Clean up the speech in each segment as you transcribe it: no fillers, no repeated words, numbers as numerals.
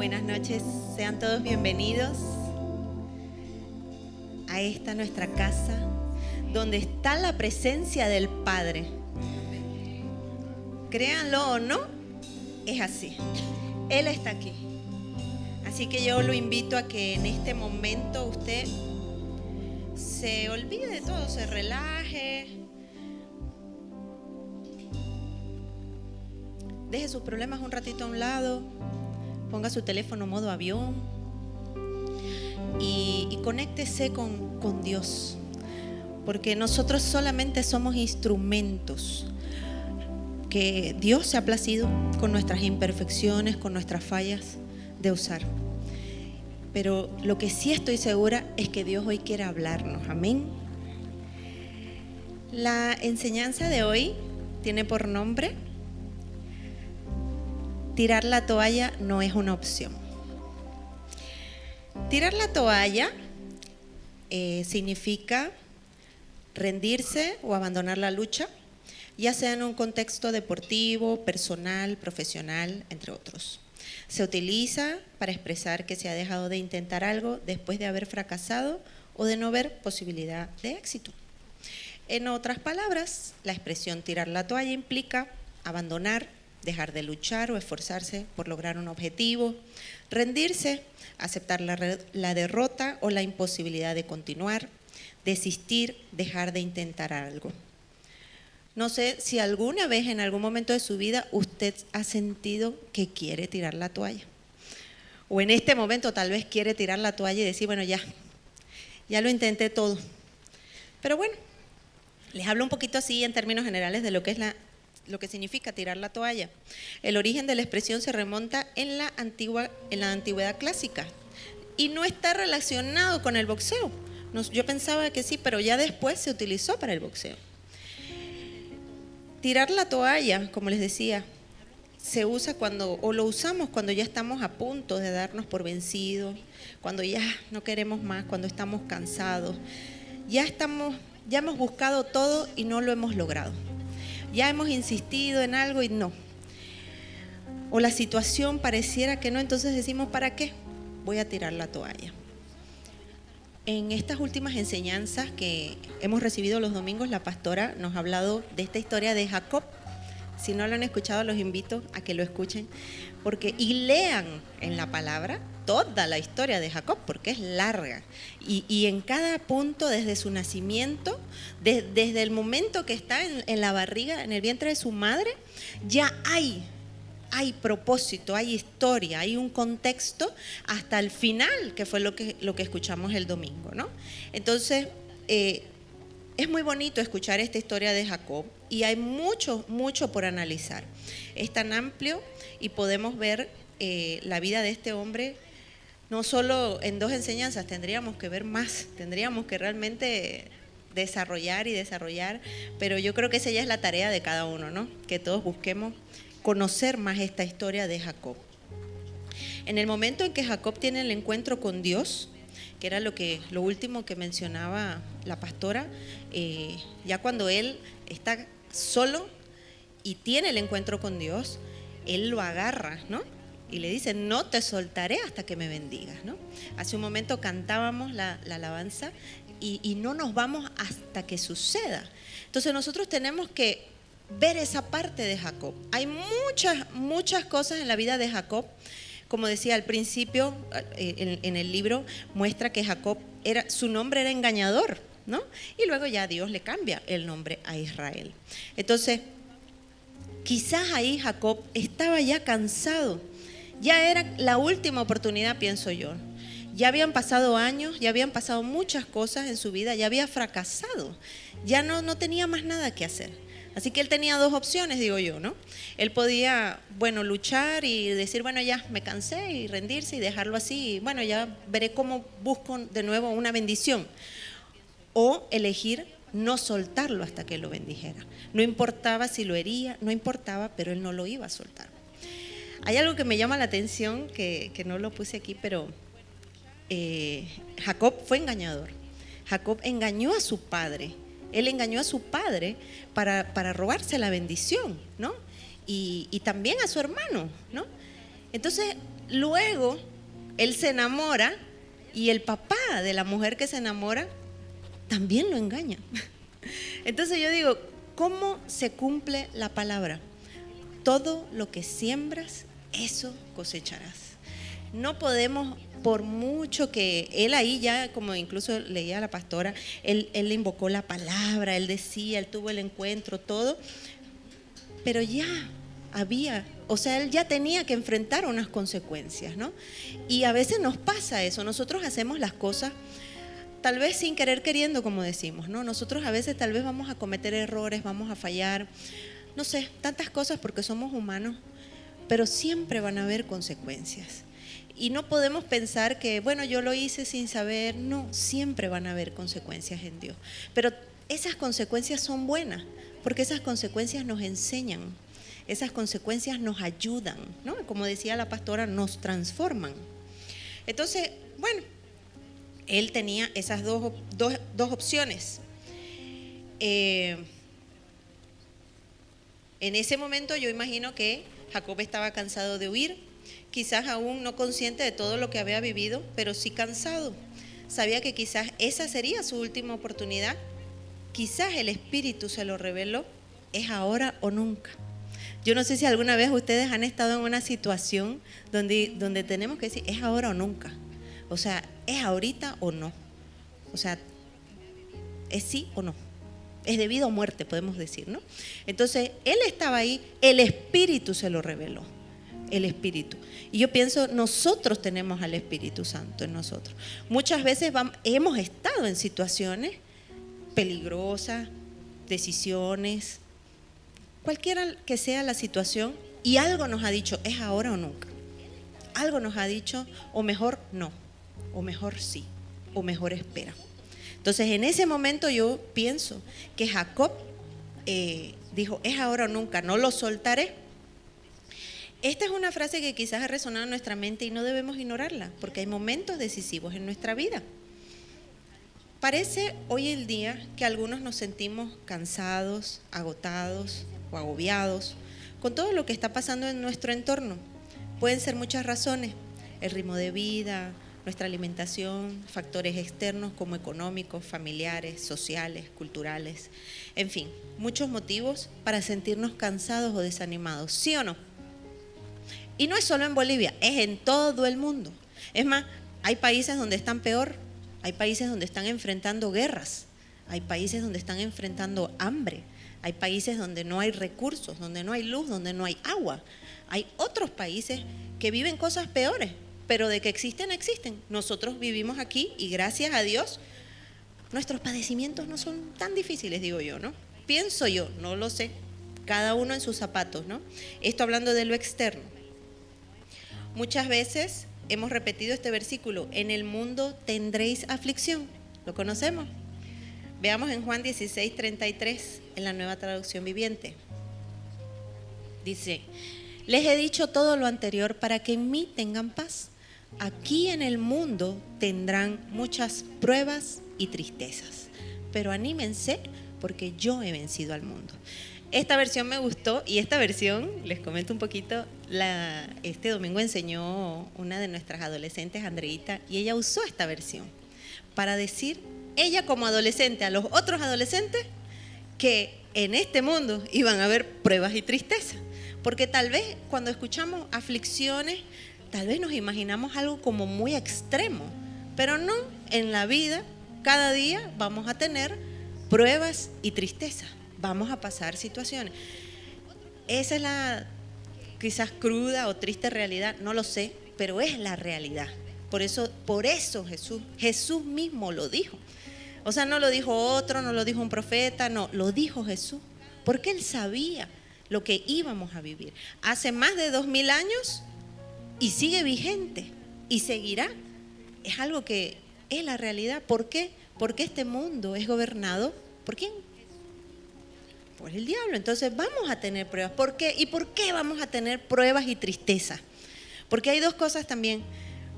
Buenas noches, sean todos bienvenidos a esta nuestra casa, donde está la presencia del Padre. Créanlo o no, es así. Él está aquí. Así que yo lo invito a que en este momento usted se olvide de todo, se relaje, deje sus problemas un ratito a un lado, ponga su teléfono modo avión y conéctese con Dios, porque nosotros solamente somos instrumentos que Dios se ha placido con nuestras imperfecciones, con nuestras fallas de usar. Pero lo que sí estoy segura es que Dios hoy quiere hablarnos. Amén. La enseñanza de hoy tiene por nombre: tirar la toalla no es una opción. Tirar la toalla significa rendirse o abandonar la lucha, ya sea en un contexto deportivo, personal, profesional, entre otros. Se utiliza para expresar que se ha dejado de intentar algo después de haber fracasado o de no ver posibilidad de éxito. En otras palabras, la expresión tirar la toalla implica abandonar, dejar de luchar o esforzarse por lograr un objetivo, rendirse, aceptar la derrota o la imposibilidad de continuar, desistir, dejar de intentar algo. No sé si alguna vez en algún momento de su vida usted ha sentido que quiere tirar la toalla. O en este momento tal vez quiere tirar la toalla y decir, bueno, ya lo intenté todo. Pero bueno, les hablo un poquito así en términos generales de lo que significa tirar la toalla. El origen de la expresión se remonta en la antigüedad clásica y no está relacionado con el boxeo. Yo pensaba que sí, pero ya después se utilizó para el boxeo. Tirar la toalla, como les decía, se usa lo usamos cuando ya estamos a punto de darnos por vencidos, cuando ya no queremos más, cuando estamos cansados, ya hemos buscado todo y no lo hemos logrado. Ya hemos insistido en algo y no. O la situación pareciera que no, entonces decimos, ¿para qué? Voy a tirar la toalla. En estas últimas enseñanzas que hemos recibido los domingos, la pastora nos ha hablado de esta historia de Jacob. Si no lo han escuchado, los invito a que lo escuchen y lean en la palabra toda la historia de Jacob, porque es larga. Y en cada punto, desde su nacimiento, desde el momento que está en la barriga, en el vientre de su madre, ya hay propósito, hay historia, hay un contexto hasta el final, que fue lo que escuchamos el domingo, ¿no? Entonces, es muy bonito escuchar esta historia de Jacob y hay mucho por analizar. Es tan amplio y podemos ver la vida de este hombre no solo en dos enseñanzas, tendríamos que ver más, tendríamos que realmente desarrollar, pero yo creo que esa ya es la tarea de cada uno, ¿no? Que todos busquemos conocer más esta historia de Jacob. En el momento en que Jacob tiene el encuentro con Dios, que era lo último que mencionaba la pastora, ya cuando él está solo y tiene el encuentro con Dios, él lo agarra, ¿no? Y le dice, no te soltaré hasta que me bendigas, ¿no? Hace un momento cantábamos la alabanza y no nos vamos hasta que suceda. Entonces nosotros tenemos que ver esa parte de Jacob. Hay muchas cosas en la vida de Jacob. Como decía al principio, en el libro muestra que Jacob su nombre era engañador, ¿no? Y luego ya Dios le cambia el nombre a Israel. Entonces, quizás ahí Jacob estaba ya cansado. Ya era la última oportunidad, pienso yo. Ya habían pasado años, ya habían pasado muchas cosas en su vida, ya había fracasado. Ya no tenía más nada que hacer. Así que él tenía dos opciones, digo yo, ¿no? Él podía, luchar y decir, ya me cansé y rendirse y dejarlo así. Y ya veré cómo busco de nuevo una bendición. O elegir no soltarlo hasta que lo bendijera. No importaba si lo hería, no importaba, pero él no lo iba a soltar. Hay algo que me llama la atención, que no lo puse aquí, pero Jacob fue engañador. Jacob engañó a su padre. Él engañó a su padre para robarse la bendición, ¿no? Y también a su hermano, ¿no? Entonces, luego él se enamora y el papá de la mujer que se enamora también lo engaña. Entonces yo digo, ¿cómo se cumple la palabra? Todo lo que siembras, eso cosecharás. No podemos, por mucho que él ahí ya, como incluso leía a la pastora, él le invocó la palabra, él decía, él tuvo el encuentro, todo, pero ya había, o sea, él ya tenía que enfrentar unas consecuencias, ¿no? Y a veces nos pasa eso, nosotros hacemos las cosas tal vez sin querer queriendo, como decimos, ¿no? Nosotros a veces tal vez vamos a cometer errores, vamos a fallar, no sé, tantas cosas porque somos humanos, pero siempre van a haber consecuencias. Y no podemos pensar que, bueno, yo lo hice sin saber. No, siempre van a haber consecuencias en Dios. Pero esas consecuencias son buenas, porque esas consecuencias nos enseñan, esas consecuencias nos ayudan, ¿no? Como decía la pastora, nos transforman. Entonces, bueno, él tenía esas dos opciones. En ese momento yo imagino que Jacob estaba cansado de huir, quizás aún no consciente de todo lo que había vivido, pero sí cansado. Sabía que quizás esa sería su última oportunidad. Quizás el Espíritu se lo reveló, es ahora o nunca. Yo no sé si alguna vez ustedes han estado en una situación donde tenemos que decir, es ahora o nunca. O sea, es ahorita o no. O sea, es sí o no. Es de vida o muerte, podemos decir, ¿no? Entonces, él estaba ahí, el Espíritu se lo reveló. El Espíritu. Y yo pienso, nosotros tenemos al Espíritu Santo en nosotros. Muchas veces hemos estado en situaciones peligrosas, decisiones, cualquiera que sea la situación, y algo nos ha dicho, es ahora o nunca. Algo nos ha dicho, o mejor no, o mejor sí, o mejor espera. Entonces, en ese momento yo pienso que Jacob dijo, es ahora o nunca, no lo soltaré. Esta es una frase que quizás ha resonado en nuestra mente y no debemos ignorarla, porque hay momentos decisivos en nuestra vida. Parece hoy en día que algunos nos sentimos cansados, agotados o agobiados con todo lo que está pasando en nuestro entorno. Pueden ser muchas razones, el ritmo de vida, nuestra alimentación, factores externos como económicos, familiares, sociales, culturales, en fin, muchos motivos para sentirnos cansados o desanimados, ¿sí o no? Y no es solo en Bolivia, es en todo el mundo. Es más, hay países donde están peor, hay países donde están enfrentando guerras, hay países donde están enfrentando hambre, hay países donde no hay recursos, donde no hay luz, donde no hay agua. Hay otros países que viven cosas peores, pero de que existen, existen. Nosotros vivimos aquí y gracias a Dios, nuestros padecimientos no son tan difíciles, digo yo, ¿no? Pienso yo, no lo sé, cada uno en sus zapatos, ¿no? Esto hablando de lo externo. Muchas veces hemos repetido este versículo, en el mundo tendréis aflicción, ¿lo conocemos? Veamos en Juan 16:33, en la Nueva Traducción Viviente. Dice, les he dicho todo lo anterior para que en mí tengan paz. Aquí en el mundo tendrán muchas pruebas y tristezas, pero anímense porque yo he vencido al mundo. Esta versión me gustó y esta versión, les comento un poquito, este domingo enseñó una de nuestras adolescentes, Andreita, y ella usó esta versión para decir, ella como adolescente a los otros adolescentes, que en este mundo iban a haber pruebas y tristezas. Porque tal vez cuando escuchamos aflicciones, tal vez nos imaginamos algo como muy extremo, pero no, en la vida cada día vamos a tener pruebas y tristezas. Vamos a pasar situaciones. Esa es la quizás cruda o triste realidad, no lo sé, pero es la realidad. Por eso Jesús mismo lo dijo. O sea, no lo dijo otro, no lo dijo un profeta, no, lo dijo Jesús. Porque Él sabía lo que íbamos a vivir. Hace más de 2000 años y sigue vigente y seguirá. Es algo que es la realidad. ¿Por qué? Porque este mundo es gobernado ¿por quién? Por el diablo. Entonces vamos a tener pruebas. ¿Por qué? ¿Y por qué vamos a tener pruebas y tristeza? Porque hay dos cosas también.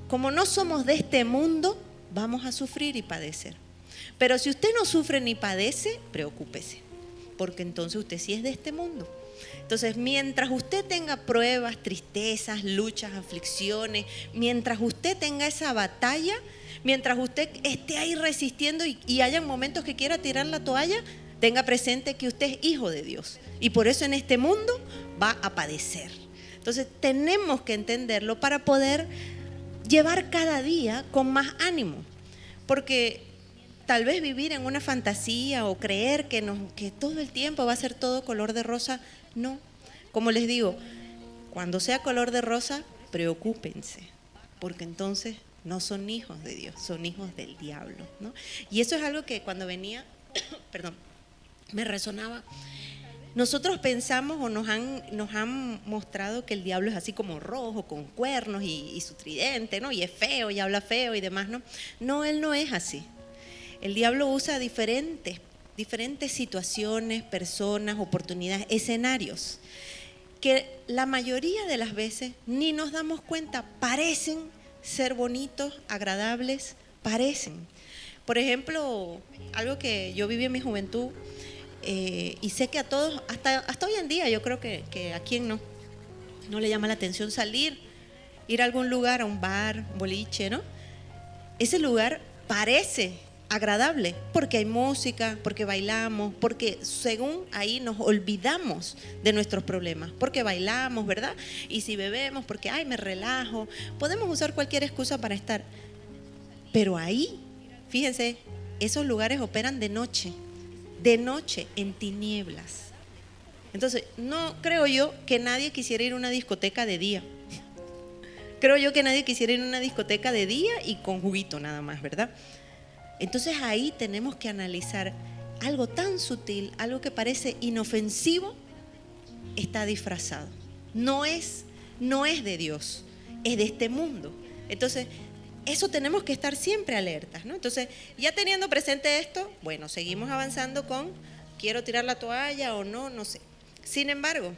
Como no somos de este mundo, vamos a sufrir y padecer. Pero si usted no sufre ni padece, preocúpese. Porque entonces usted sí es de este mundo. Entonces, mientras usted tenga pruebas, tristezas, luchas, aflicciones, mientras usted tenga esa batalla, mientras usted esté ahí resistiendo y hayan momentos que quiera tirar la toalla, tenga presente que usted es hijo de Dios y por eso en este mundo va a padecer. Entonces tenemos que entenderlo para poder llevar cada día con más ánimo, porque tal vez vivir en una fantasía o creer que todo el tiempo va a ser todo color de rosa, no. Como les digo, cuando sea color de rosa, preocúpense, porque entonces no son hijos de Dios, son hijos del diablo, ¿no? Y eso es algo que cuando venía, perdón, me resonaba. Nosotros pensamos o nos han mostrado que el diablo es así como rojo, con cuernos y su tridente, ¿no? Y es feo y habla feo y demás, ¿no? No, él no es así. El diablo usa diferentes situaciones, personas, oportunidades, escenarios, que la mayoría de las veces ni nos damos cuenta, parecen ser bonitos, agradables, parecen. Por ejemplo, algo que yo viví en mi juventud, y sé que a todos, hasta hoy en día, yo creo que a quien no le llama la atención salir, ir a algún lugar, a un bar, un boliche, ¿no? Ese lugar parece agradable porque hay música, porque bailamos, porque según ahí nos olvidamos de nuestros problemas, porque bailamos, ¿verdad? Y si bebemos, porque ay, me relajo, podemos usar cualquier excusa para estar. Pero ahí, fíjense, esos lugares operan de noche en tinieblas. Entonces, no creo yo que nadie quisiera ir a una discoteca de día. Creo yo que nadie quisiera ir a una discoteca de día y con juguito nada más, ¿verdad? Entonces ahí tenemos que analizar algo tan sutil, algo que parece inofensivo, está disfrazado. No es de Dios, es de este mundo. Entonces, eso tenemos que estar siempre alertas, ¿no? Entonces, ya teniendo presente esto, bueno, seguimos avanzando con quiero tirar la toalla o no, no sé. Sin embargo,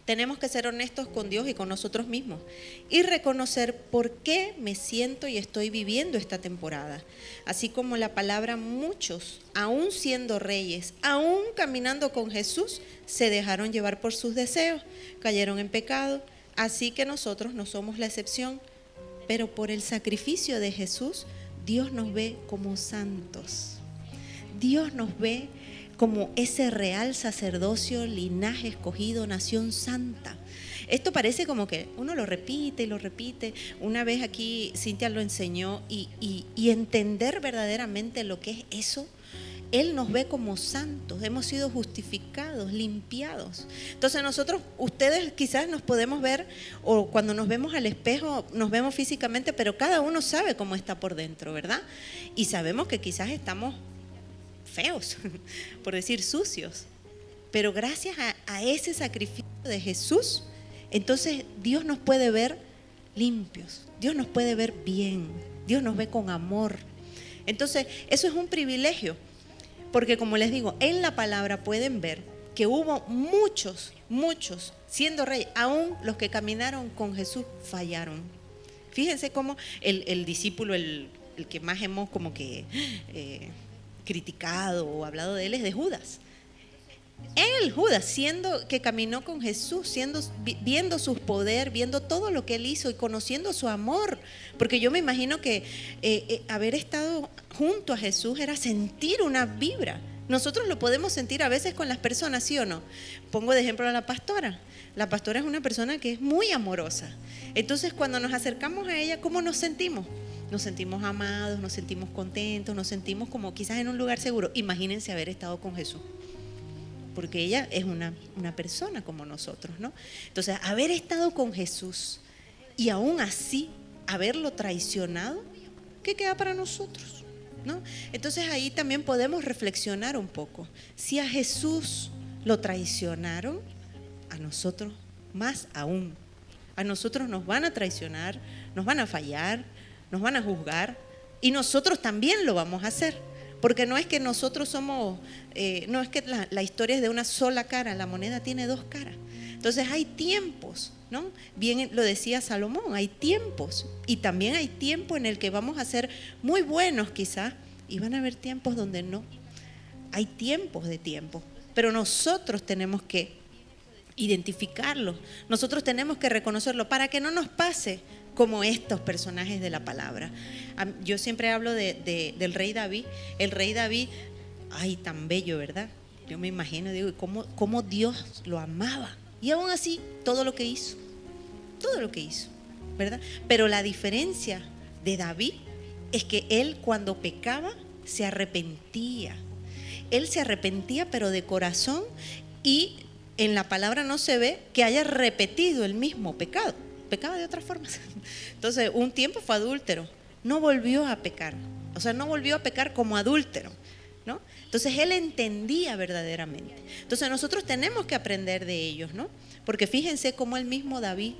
tenemos que ser honestos con Dios y con nosotros mismos y reconocer por qué me siento y estoy viviendo esta temporada. Así como la palabra muchos, aún siendo reyes, aún caminando con Jesús, se dejaron llevar por sus deseos, cayeron en pecado. Así que nosotros no somos la excepción, pero por el sacrificio de Jesús, Dios nos ve como santos. Dios nos ve como ese real sacerdocio, linaje escogido, nación santa. Esto parece como que uno lo repite y lo repite. Una vez aquí Cintia lo enseñó y entender verdaderamente lo que es eso. Él nos ve como santos, hemos sido justificados, limpiados. Entonces nosotros, ustedes quizás nos podemos ver, o cuando nos vemos al espejo, nos vemos físicamente, pero cada uno sabe cómo está por dentro, ¿verdad? Y sabemos que quizás estamos feos, por decir sucios. Pero gracias a ese sacrificio de Jesús, entonces Dios nos puede ver limpios, Dios nos puede ver bien, Dios nos ve con amor. Entonces, eso es un privilegio. Porque como les digo, en la palabra pueden ver que hubo muchos siendo reyes, aún los que caminaron con Jesús fallaron. Fíjense cómo el discípulo, el que más hemos como que criticado o hablado de él es de Judas. Judas, siendo que caminó con Jesús, viendo su poder, viendo todo lo que él hizo y conociendo su amor, porque yo me imagino que haber estado junto a Jesús era sentir una vibra. Nosotros lo podemos sentir a veces con las personas, ¿sí o no? Pongo de ejemplo a la pastora. La pastora es una persona que es muy amorosa. Entonces, cuando nos acercamos a ella, ¿cómo nos sentimos? Nos sentimos amados, nos sentimos contentos, nos sentimos como quizás en un lugar seguro. Imagínense haber estado con Jesús, porque ella es una persona como nosotros, ¿no? Entonces, haber estado con Jesús y aún así haberlo traicionado, ¿qué queda para nosotros? ¿No? Entonces ahí también podemos reflexionar un poco. Si a Jesús lo traicionaron, a nosotros más aún. A nosotros nos van a traicionar, nos van a fallar, nos van a juzgar y nosotros también lo vamos a hacer. Porque no es que nosotros somos, no es que la historia es de una sola cara, la moneda tiene dos caras. Entonces hay tiempos, ¿no? Bien lo decía Salomón, hay tiempos. Y también hay tiempo en el que vamos a ser muy buenos quizás, y van a haber tiempos donde no. Hay tiempos de tiempo. Pero nosotros tenemos que identificarlo. Nosotros tenemos que reconocerlo para que no nos pase como estos personajes de la palabra. Yo siempre hablo del rey David. El rey David, ay, tan bello, ¿verdad? Yo me imagino, digo, cómo Dios lo amaba. Y aún así, todo lo que hizo, ¿verdad? Pero la diferencia de David es que él cuando pecaba se arrepentía. Él se arrepentía, pero de corazón, y en la palabra no se ve que haya repetido el mismo pecado. Pecaba de otras formas. Entonces, un tiempo fue adúltero, no volvió a pecar. O sea, no volvió a pecar como adúltero, ¿no? Entonces, él entendía verdaderamente. Entonces, nosotros tenemos que aprender de ellos, ¿no? Porque fíjense cómo el mismo David,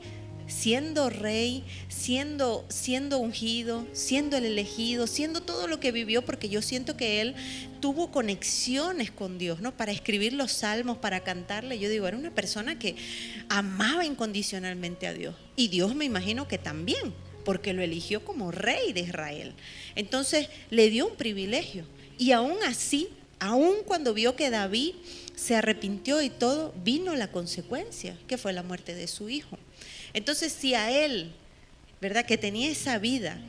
siendo rey, siendo ungido, siendo el elegido, siendo todo lo que vivió, porque yo siento que él tuvo conexiones con Dios, ¿no? Para escribir los salmos, para cantarle. Yo digo, era una persona que amaba incondicionalmente a Dios. Y Dios me imagino que también, porque lo eligió como rey de Israel. Entonces le dio un privilegio. Y aún así, aún cuando vio que David se arrepintió y todo, vino la consecuencia, que fue la muerte de su hijo. Entonces, si a él, ¿verdad?, que tenía esa vida,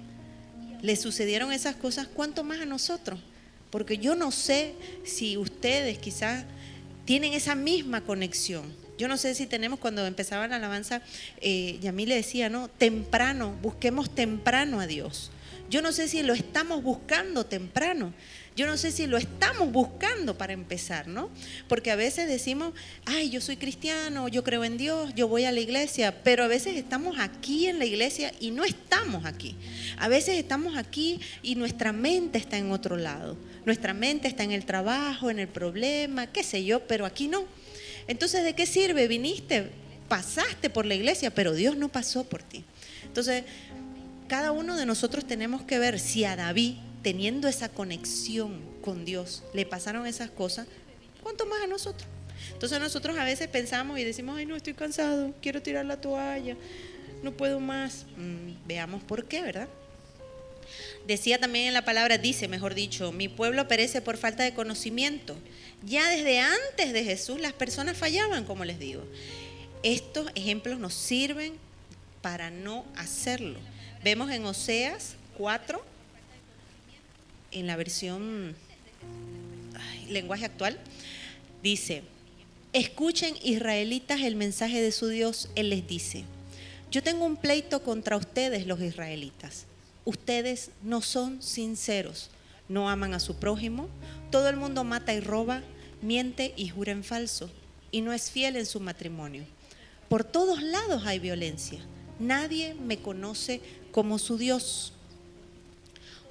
le sucedieron esas cosas, ¿cuánto más a nosotros? Porque yo no sé si ustedes quizás tienen esa misma conexión. Yo no sé si tenemos, cuando empezaba la alabanza, Yamil le decía, ¿no? Temprano, busquemos temprano a Dios. Yo no sé si lo estamos buscando temprano. Yo no sé si lo estamos buscando para empezar, ¿no? Porque a veces decimos, ay, yo soy cristiano, yo creo en Dios, yo voy a la iglesia, pero a veces estamos aquí en la iglesia y no estamos aquí. A veces estamos aquí y nuestra mente está en otro lado. Nuestra mente está en el trabajo, en el problema, qué sé yo, pero aquí no. Entonces, ¿de qué sirve? Viniste, pasaste por la iglesia, pero Dios no pasó por ti. Entonces, cada uno de nosotros tenemos que ver si a David, teniendo esa conexión con Dios, le pasaron esas cosas, ¿cuánto más a nosotros? Entonces nosotros a veces pensamos y decimos, ay, no, estoy cansado, quiero tirar la toalla, no puedo más. Veamos por qué, ¿verdad? Decía también en la palabra, dice, mejor dicho, mi pueblo perece por falta de conocimiento. Ya desde antes de Jesús las personas fallaban, como les digo. Estos ejemplos nos sirven para no hacerlo. Vemos en Oseas 4, en la versión lenguaje actual, dice, escuchen israelitas el mensaje de su Dios. Él les dice, yo tengo un pleito contra ustedes los israelitas. Ustedes no son sinceros, no aman a su prójimo, todo el mundo mata y roba, miente y jura en falso, y no es fiel en su matrimonio. Por todos lados hay violencia, nadie me conoce como su Dios.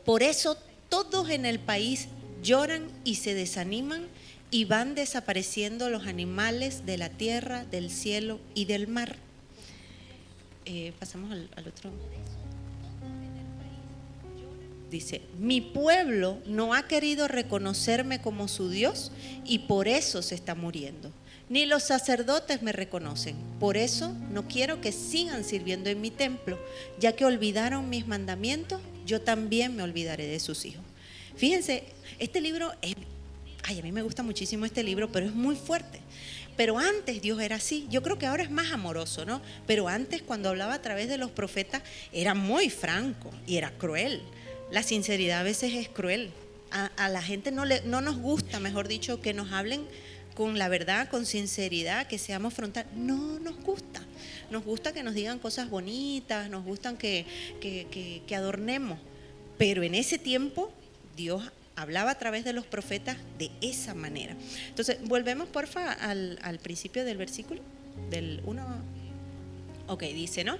Por eso todos en el país lloran y se desaniman y van desapareciendo los animales de la tierra, del cielo y del mar. Pasamos al otro. Dice, mi pueblo no ha querido reconocerme como su Dios y por eso se está muriendo. Ni los sacerdotes me reconocen. Por eso no quiero que sigan sirviendo en mi templo, ya que olvidaron mis mandamientos, yo también me olvidaré de sus hijos. Fíjense, este libro es, a mí me gusta muchísimo este libro, pero es muy fuerte. Pero antes Dios era así. Yo creo que ahora es más amoroso, ¿no? Pero antes, cuando hablaba a través de los profetas, era muy franco y era cruel. La sinceridad a veces es cruel. A la gente no nos gusta, mejor dicho, que nos hablen con la verdad, con sinceridad, que seamos frontales. No nos gusta. Nos gusta que nos digan cosas bonitas, nos gustan que adornemos. Pero en ese tiempo Dios hablaba a través de los profetas de esa manera. Entonces, volvemos porfa al principio del versículo, del 1. Ok, dice, ¿no?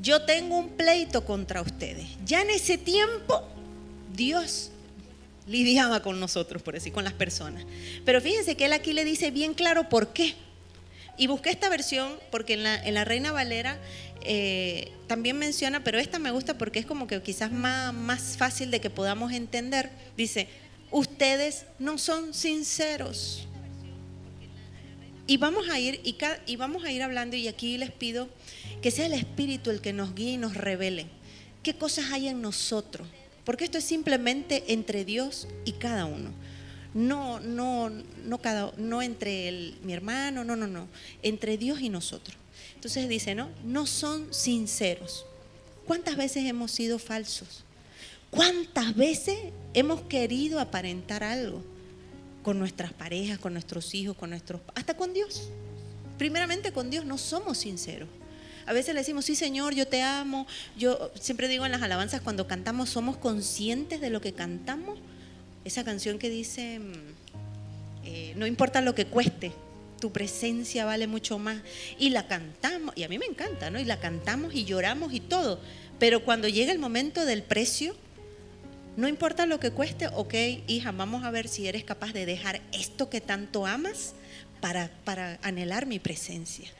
Yo tengo un pleito contra ustedes. Ya en ese tiempo Dios lidiaba con nosotros, por decir, con las personas. Pero fíjense que él aquí le dice bien claro por qué. Y busqué esta versión porque en la Reina Valera también menciona, pero esta me gusta porque es como que quizás más fácil de que podamos entender. Dice, ustedes no son sinceros. Y vamos a ir hablando, y aquí les pido que sea el Espíritu el que nos guíe y nos revele qué cosas hay en nosotros, porque esto es simplemente entre Dios y cada uno. no entre mi hermano, no, entre Dios y nosotros. Entonces dice, no son sinceros. ¿Cuántas veces hemos sido falsos? ¿Cuántas veces hemos querido aparentar algo con nuestras parejas, con nuestros hijos, hasta con Dios? Primeramente con Dios no somos sinceros. A veces le decimos, sí Señor, yo te amo. Yo siempre digo en las alabanzas, cuando cantamos, ¿somos conscientes de lo que cantamos? Esa canción que dice, no importa lo que cueste, tu presencia vale mucho más. Y la cantamos, y a mí me encanta, ¿no? Y la cantamos y lloramos y todo. Pero cuando llega el momento del precio, no importa lo que cueste, ok, hija, vamos a ver si eres capaz de dejar esto que tanto amas para anhelar mi presencia.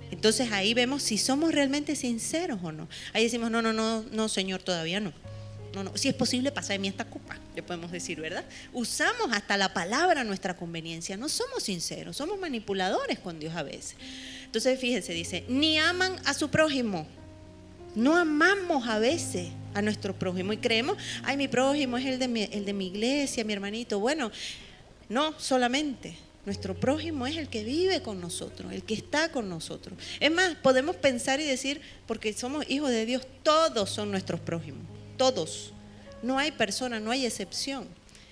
Entonces ahí vemos si somos realmente sinceros o no. Ahí decimos, no, Señor, todavía no. No, si es posible, pasa de mí esta copa, le podemos decir, ¿verdad? Usamos hasta la palabra a nuestra conveniencia. No somos sinceros, somos manipuladores con Dios a veces. Entonces fíjense, dice, ni aman a su prójimo. No amamos a veces a nuestro prójimo y creemos, ay, mi prójimo es el de mi iglesia, mi hermanito. Bueno, no solamente. Nuestro prójimo es el que vive con nosotros, el que está con nosotros. Es más, podemos pensar y decir, porque somos hijos de Dios, todos son nuestros prójimos, todos. No hay persona, no hay excepción.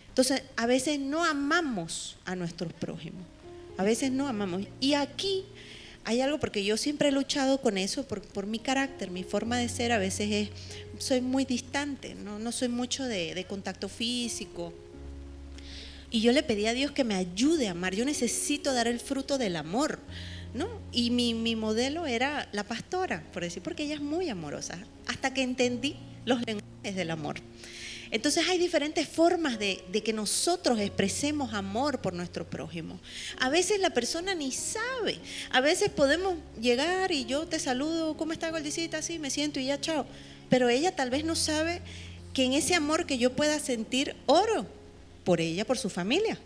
Entonces, a veces no amamos a nuestros prójimos, a veces no amamos. Y aquí hay algo, porque yo siempre he luchado con eso, por mi carácter, mi forma de ser, a veces soy muy distante, no soy mucho de contacto físico. Y yo le pedí a Dios que me ayude a amar. Yo necesito dar el fruto del amor, ¿no? Y mi modelo era la pastora, por decir, porque ella es muy amorosa, hasta que entendí los lenguajes del amor. Entonces hay diferentes formas de que nosotros expresemos amor por nuestro prójimo. A veces la persona ni sabe. A veces podemos llegar y yo te saludo, ¿cómo está, Goldicita? Así me siento y ya, chao. Pero ella tal vez no sabe que en ese amor que yo pueda sentir, oro por ella, por su familia,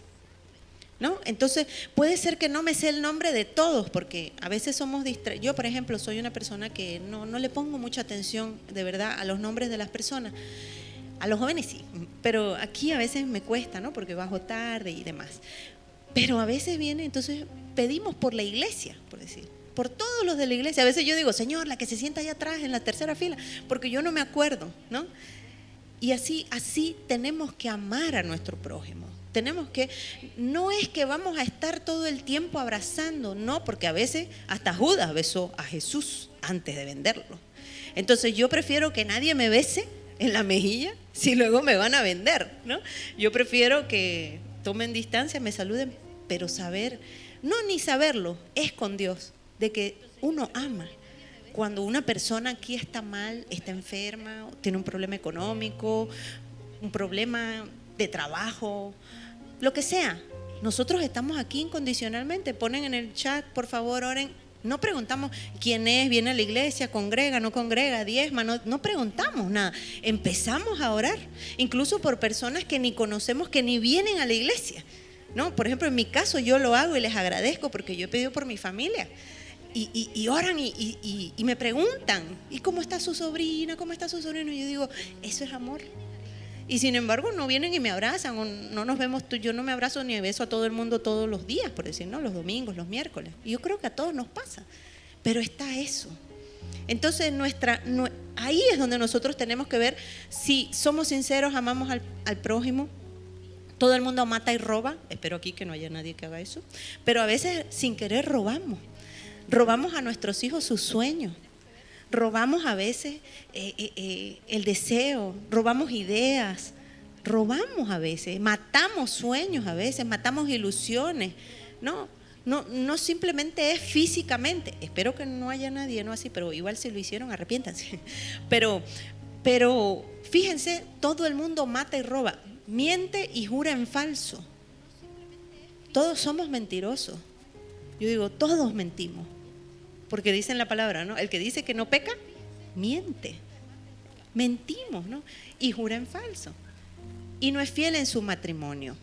¿no? Entonces puede ser que no me sé el nombre de todos, porque a veces somos distraídos. Yo, por ejemplo, soy una persona que no le pongo mucha atención, de verdad, a los nombres de las personas. A los jóvenes sí, pero aquí a veces me cuesta, ¿no? Porque bajo tarde y demás. Pero a veces viene, entonces pedimos por la iglesia, por decir, por todos los de la iglesia. A veces yo digo, Señor, la que se sienta allá atrás en la tercera fila, porque yo no me acuerdo, ¿no? Y así tenemos que amar a nuestro prójimo. No es que vamos a estar todo el tiempo abrazando, no, porque a veces hasta Judas besó a Jesús antes de venderlo. Entonces yo prefiero que nadie me bese en la mejilla si luego me van a vender, ¿no? Yo prefiero que tomen distancia, me saluden, pero ni saberlo, es con Dios, de que uno ama. Cuando una persona aquí está mal, está enferma, tiene un problema económico, un problema de trabajo, lo que sea, nosotros estamos aquí incondicionalmente. Ponen en el chat, por favor, oren. No preguntamos quién es, viene a la iglesia, congrega, no congrega, diezma, no preguntamos nada. Empezamos a orar, incluso por personas que ni conocemos, que ni vienen a la iglesia, ¿no? Por ejemplo, en mi caso yo lo hago y les agradezco porque yo he pedido por mi familia. Y oran y me preguntan, ¿y cómo está su sobrina? ¿Cómo está su sobrino? Y yo digo, eso es amor. Y sin embargo no vienen y me abrazan, o no nos vemos, yo no me abrazo ni beso a todo el mundo todos los días, por decir, ¿no? Los domingos, los miércoles. Y yo creo que a todos nos pasa, pero está eso. Entonces ahí es donde nosotros tenemos que ver si somos sinceros, amamos al prójimo. Todo el mundo mata y roba, espero aquí que no haya nadie que haga eso, pero a veces sin querer robamos a nuestros hijos sus sueños. Robamos a veces el deseo, robamos ideas, robamos a veces, matamos sueños a veces, matamos ilusiones. No simplemente es físicamente. Espero que no haya nadie, no así, pero igual si lo hicieron, arrepiéntanse. Pero fíjense, todo el mundo mata y roba, miente y jura en falso. Todos somos mentirosos. Yo digo, todos mentimos. Porque dicen la palabra, ¿no? El que dice que no peca, miente. Mentimos, ¿no? Y jura en falso. Y no es fiel en su matrimonio.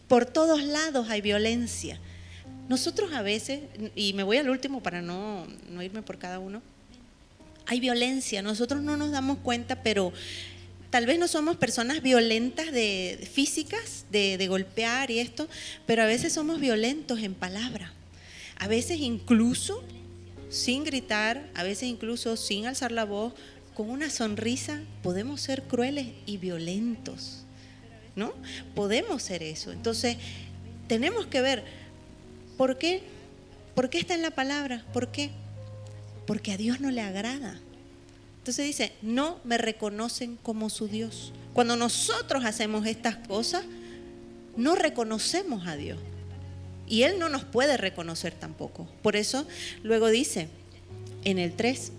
Por todos lados hay violencia. Nosotros a veces, y me voy al último para no irme por cada uno, hay violencia. Nosotros no nos damos cuenta, pero Tal vez no somos personas violentas físicas, de golpear y esto, pero a veces somos violentos en palabra. A veces incluso sin gritar, a veces incluso sin alzar la voz, con una sonrisa podemos ser crueles y violentos, ¿no? Podemos ser eso. Entonces, tenemos que ver, ¿por qué? ¿Por qué está en la palabra? ¿Por qué? Porque a Dios no le agrada. Entonces dice, no me reconocen como su Dios. Cuando nosotros hacemos estas cosas, no reconocemos a Dios. Y Él no nos puede reconocer tampoco. Por eso luego dice en el 3,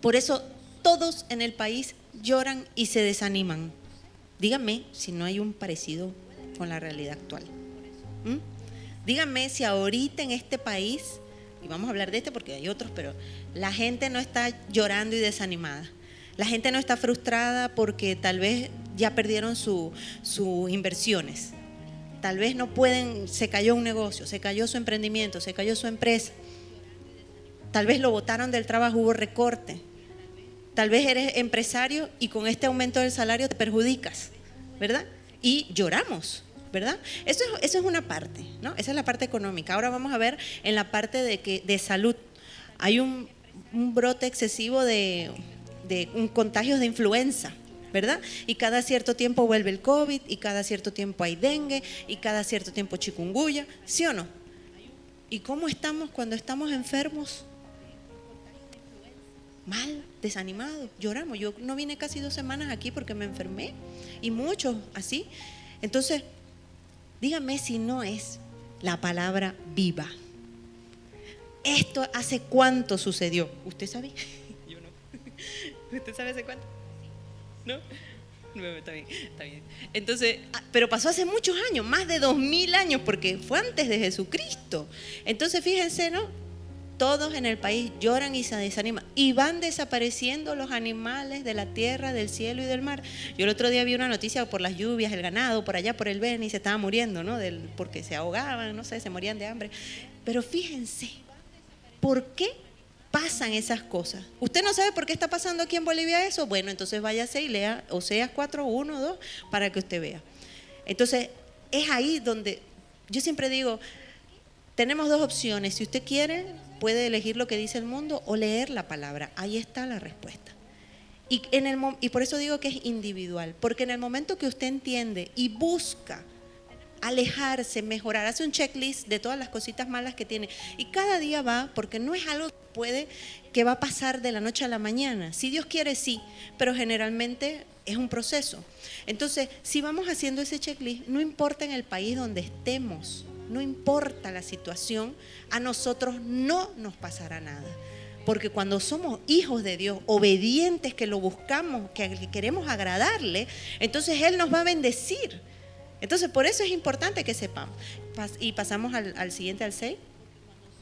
por eso todos en el país lloran y se desaniman. Díganme si no hay un parecido con la realidad actual. Díganme si ahorita en este país, y vamos a hablar de este porque hay otros, pero la gente no está llorando y desanimada. La gente no está frustrada porque tal vez ya perdieron sus inversiones. Tal vez no pueden, se cayó un negocio, se cayó su emprendimiento, se cayó su empresa. Tal vez lo botaron del trabajo, hubo recorte. Tal vez eres empresario y con este aumento del salario te perjudicas, ¿verdad? Y lloramos, ¿verdad? Eso es una parte, ¿no? Esa es la parte económica. Ahora vamos a ver en la parte de salud. Hay un brote excesivo de contagios de influenza, ¿verdad? Y cada cierto tiempo vuelve el COVID, y cada cierto tiempo hay dengue, y cada cierto tiempo chikungunya, ¿sí o no? ¿Y cómo estamos cuando estamos enfermos? Mal, desanimados, lloramos. Yo no vine casi 2 semanas aquí porque me enfermé, y muchos así. Entonces, dígame si no es la palabra viva. ¿Esto hace cuánto sucedió? ¿Usted sabe? Yo no. ¿Usted sabe hace cuánto? ¿No? Está bien, está bien. Entonces, pero pasó hace muchos años, más de 2000 años, porque fue antes de Jesucristo. Entonces, fíjense, ¿no? Todos en el país lloran y se desaniman, y van desapareciendo los animales de la tierra, del cielo y del mar. Yo el otro día vi una noticia por las lluvias, el ganado por allá por el Beni se estaba muriendo, ¿no? Porque se ahogaban, no sé, se morían de hambre. Pero fíjense, ¿por qué pasan esas cosas? ¿Usted no sabe por qué está pasando aquí en Bolivia eso? Bueno, entonces váyase y lea Oseas 4, 1, 2 para que usted vea. Entonces, es ahí donde yo siempre digo, tenemos 2 opciones. Si usted quiere, puede elegir lo que dice el mundo o leer la palabra. Ahí está la respuesta. Y por eso digo que es individual, porque en el momento que usted entiende y busca alejarse, mejorar, hace un checklist de todas las cositas malas que tiene, y cada día va, porque no es algo que va a pasar de la noche a la mañana. Si Dios quiere, sí, pero generalmente es un proceso. Entonces, si vamos haciendo ese checklist, no importa en el país donde estemos, no importa la situación, a nosotros no nos pasará nada. Porque cuando somos hijos de Dios, obedientes, que lo buscamos, que queremos agradarle, entonces Él nos va a bendecir. Entonces, por eso es importante que sepamos. Y pasamos al siguiente, al 6.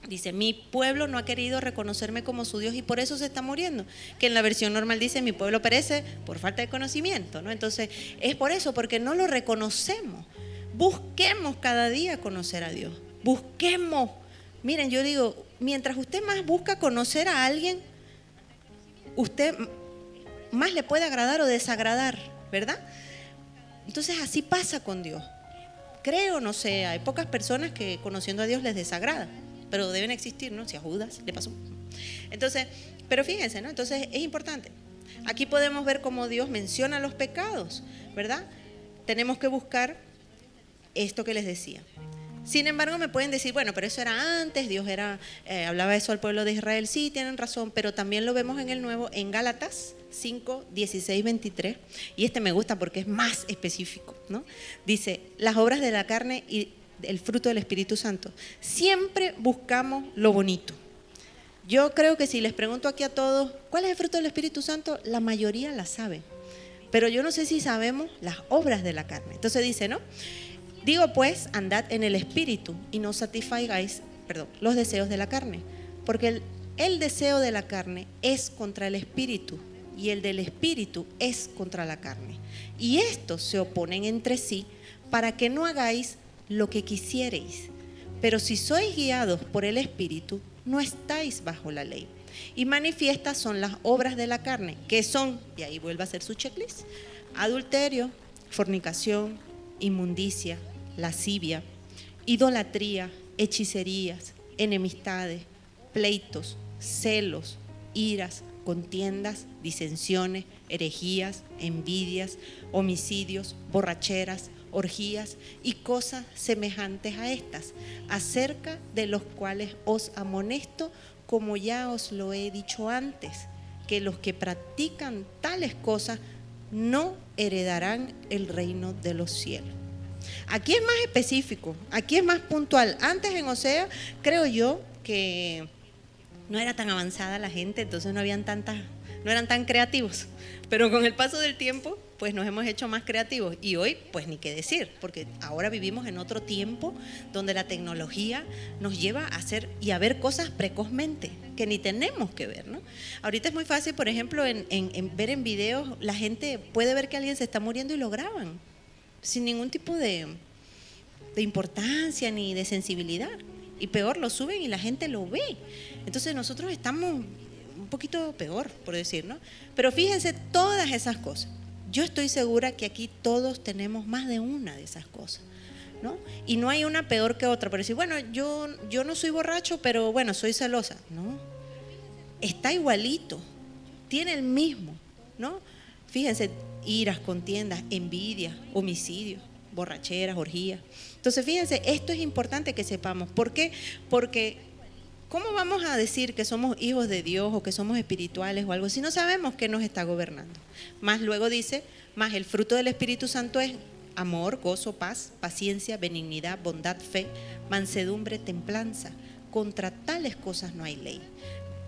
Dice, mi pueblo no ha querido reconocerme como su Dios y por eso se está muriendo. Que en la versión normal dice, mi pueblo perece por falta de conocimiento, ¿no? Entonces, es por eso, porque no lo reconocemos. Busquemos cada día conocer a Dios. Busquemos. Miren, yo digo, mientras usted más busca conocer a alguien, usted más le puede agradar o desagradar, ¿verdad? Entonces así pasa con Dios. Creo, no sé, hay pocas personas que conociendo a Dios les desagrada, pero deben existir, ¿no? Si a Judas le pasó. Entonces, pero fíjense, ¿no? Entonces es importante. Aquí podemos ver cómo Dios menciona los pecados, ¿verdad? Tenemos que buscar esto que les decía. Sin embargo, me pueden decir, bueno, pero eso era antes, Dios hablaba eso al pueblo de Israel. Sí, tienen razón, pero también lo vemos en el Nuevo, en Gálatas 5, 16, 23. Y este me gusta porque es más específico, ¿no? Dice, las obras de la carne y el fruto del Espíritu Santo. Siempre buscamos lo bonito. Yo creo que si les pregunto aquí a todos, ¿cuál es el fruto del Espíritu Santo? La mayoría la sabe. Pero yo no sé si sabemos las obras de la carne. Entonces dice, ¿no? Digo pues, andad en el Espíritu y no satisfagáis, los deseos de la carne. Porque el deseo de la carne es contra el Espíritu y el del Espíritu es contra la carne. Y estos se oponen entre sí para que no hagáis lo que quisiereis. Pero si sois guiados por el Espíritu, no estáis bajo la ley. Y manifiestas son las obras de la carne, que son, y ahí vuelve a hacer su checklist: adulterio, fornicación, inmundicia, lascivia, idolatría, hechicerías, enemistades, pleitos, celos, iras, contiendas, disensiones, herejías, envidias, homicidios, borracheras, orgías y cosas semejantes a estas, acerca de los cuales os amonesto, como ya os lo he dicho antes, que los que practican tales cosas no heredarán el reino de los cielos. Aquí es más específico, aquí es más puntual. Antes en Osea, creo yo que no era tan avanzada la gente, entonces no eran tan creativos. Pero con el paso del tiempo, pues nos hemos hecho más creativos. Y hoy, pues ni qué decir, porque ahora vivimos en otro tiempo donde la tecnología nos lleva a hacer y a ver cosas precozmente que ni tenemos que ver, ¿no? Ahorita es muy fácil, por ejemplo, en ver en videos, la gente puede ver que alguien se está muriendo y lo graban sin ningún tipo de importancia ni de sensibilidad. Y peor, lo suben y la gente lo ve. Entonces nosotros estamos un poquito peor, por decir, ¿no? Pero fíjense, todas esas cosas, yo estoy segura que aquí todos tenemos más de una de esas cosas, ¿no? Y no hay una peor que otra. Por decir, bueno, yo no soy borracho, pero bueno, soy celosa. No, está igualito, tiene el mismo, ¿no? Fíjense, iras, contiendas, envidia, homicidios, borracheras, orgías. Entonces, fíjense, esto es importante que sepamos. ¿Por qué? Porque ¿cómo vamos a decir que somos hijos de Dios o que somos espirituales o algo si no sabemos qué nos está gobernando? Más luego dice, más el fruto del Espíritu Santo es amor, gozo, paz, paciencia, benignidad, bondad, fe, mansedumbre, templanza. Contra tales cosas no hay ley.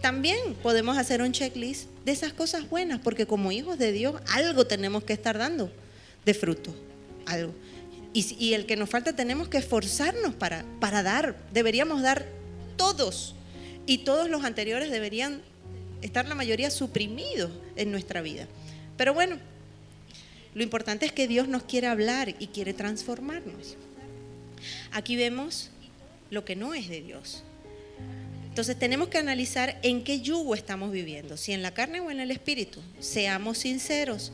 También podemos hacer un checklist de esas cosas buenas, porque como hijos de Dios algo tenemos que estar dando de fruto, algo. Y el que nos falta tenemos que esforzarnos para dar, deberíamos dar todos, y todos los anteriores deberían estar la mayoría suprimidos en nuestra vida. Pero bueno, lo importante es que Dios nos quiere hablar y quiere transformarnos. Aquí vemos lo que no es de Dios. Entonces tenemos que analizar en qué yugo estamos viviendo, si en la carne o en el espíritu. Seamos sinceros.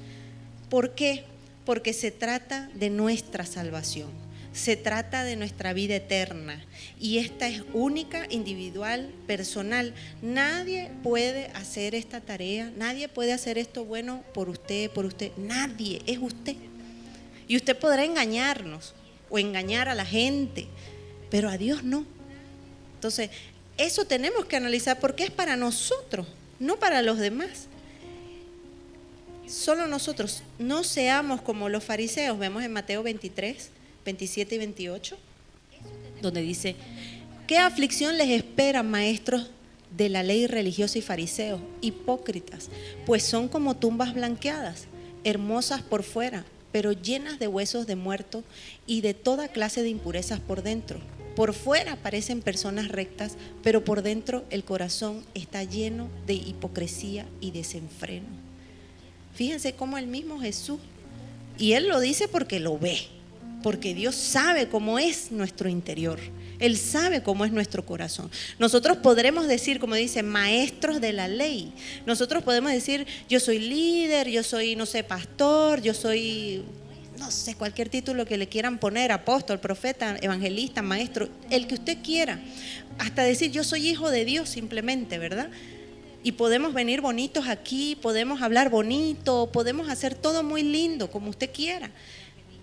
¿Por qué? Porque se trata de nuestra salvación, se trata de nuestra vida eterna, y esta es única, individual, personal. Nadie puede hacer esta tarea, nadie puede hacer esto bueno por usted, nadie, es usted. Y usted podrá engañarnos o engañar a la gente, pero a Dios no. Entonces, eso tenemos que analizar porque es para nosotros, no para los demás. Solo nosotros, no seamos como los fariseos. Vemos en Mateo 23, 27 y 28, donde dice: ¿qué aflicción les espera, maestros de la ley religiosa y fariseos, hipócritas? Pues son como tumbas blanqueadas, hermosas por fuera, pero llenas de huesos de muertos y de toda clase de impurezas por dentro. Por fuera parecen personas rectas, pero por dentro el corazón está lleno de hipocresía y desenfreno. Fíjense cómo el mismo Jesús, y Él lo dice porque lo ve, porque Dios sabe cómo es nuestro interior, Él sabe cómo es nuestro corazón. Nosotros podremos decir, como dice, maestros de la ley. Nosotros podemos decir, yo soy líder, yo soy, no sé, pastor, yo soy, no sé, cualquier título que le quieran poner, apóstol, profeta, evangelista, maestro, el que usted quiera. Hasta decir, yo soy hijo de Dios simplemente, ¿verdad? Y podemos venir bonitos aquí, podemos hablar bonito, podemos hacer todo muy lindo, como usted quiera.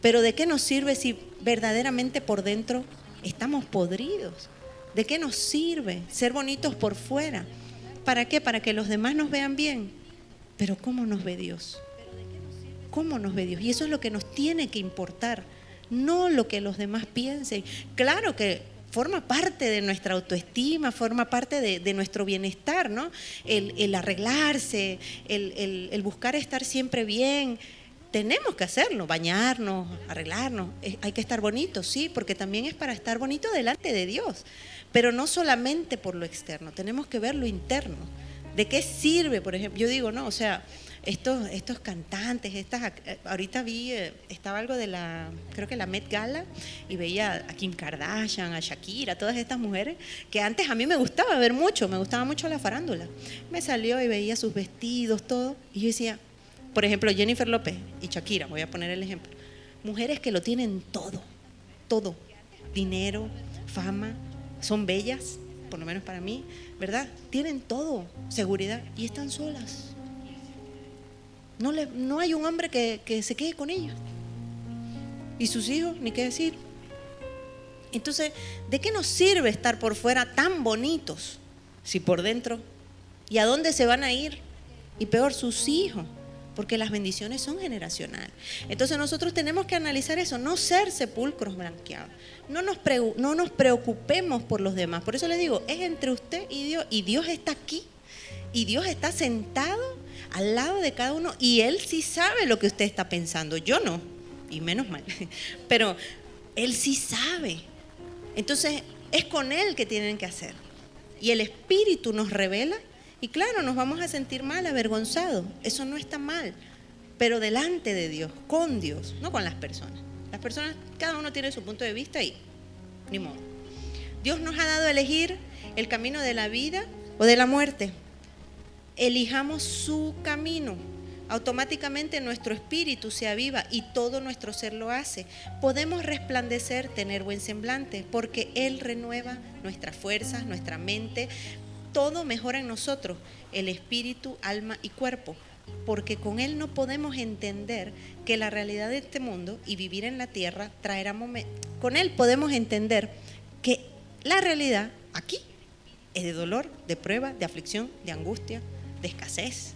Pero ¿de qué nos sirve si verdaderamente por dentro estamos podridos? ¿De qué nos sirve ser bonitos por fuera? ¿Para qué? Para que los demás nos vean bien. Pero ¿cómo nos ve Dios? ¿Cómo nos ve Dios? Y eso es lo que nos tiene que importar, no lo que los demás piensen. Claro que forma parte de nuestra autoestima, forma parte de nuestro bienestar, ¿no? El arreglarse, el buscar estar siempre bien. Tenemos que hacerlo, bañarnos, arreglarnos. Hay que estar bonitos, sí, porque también es para estar bonito delante de Dios. Pero no solamente por lo externo, tenemos que ver lo interno. ¿De qué sirve, por ejemplo? Yo digo, no, o sea, estos cantantes, ahorita vi, estaba algo de creo que la Met Gala, y veía a Kim Kardashian, a Shakira, todas estas mujeres, que antes a mí me gustaba ver mucho, me gustaba mucho la farándula. Me salió y veía sus vestidos, todo, y yo decía, por ejemplo, Jennifer López y Shakira, voy a poner el ejemplo, mujeres que lo tienen todo, todo, dinero, fama, son bellas, por lo menos para mí, ¿verdad? Tienen todo, seguridad, y están solas. No hay un hombre que se quede con ellas. Y sus hijos, ni qué decir. Entonces, ¿de qué nos sirve estar por fuera tan bonitos si por dentro? ¿Y a dónde se van a ir? Y peor, sus hijos, porque las bendiciones son generacionales. Entonces nosotros tenemos que analizar eso, no ser sepulcros blanqueados. No nos preocupemos por los demás. Por eso les digo, es entre usted y Dios está aquí. Y Dios está sentado al lado de cada uno, y Él sí sabe lo que usted está pensando. Yo no, y menos mal, pero Él sí sabe. Entonces es con Él que tienen que hacer. Y el Espíritu nos revela, y claro, nos vamos a sentir mal, avergonzados. Eso no está mal, pero delante de Dios, con Dios, no con las personas. Las personas, cada uno tiene su punto de vista y ni modo. Dios nos ha dado a elegir el camino de la vida o de la muerte. Elijamos su camino. Automáticamente nuestro espíritu se aviva y todo nuestro ser lo hace. Podemos resplandecer, tener buen semblante, porque Él renueva nuestras fuerzas, nuestra mente. Todo mejora en nosotros, el espíritu, alma y cuerpo, porque con Él no podemos entender que la realidad de este mundo y vivir en la tierra traerá momentos. Con Él podemos entender que la realidad aquí es de dolor, de prueba, de aflicción, de angustia, de escasez.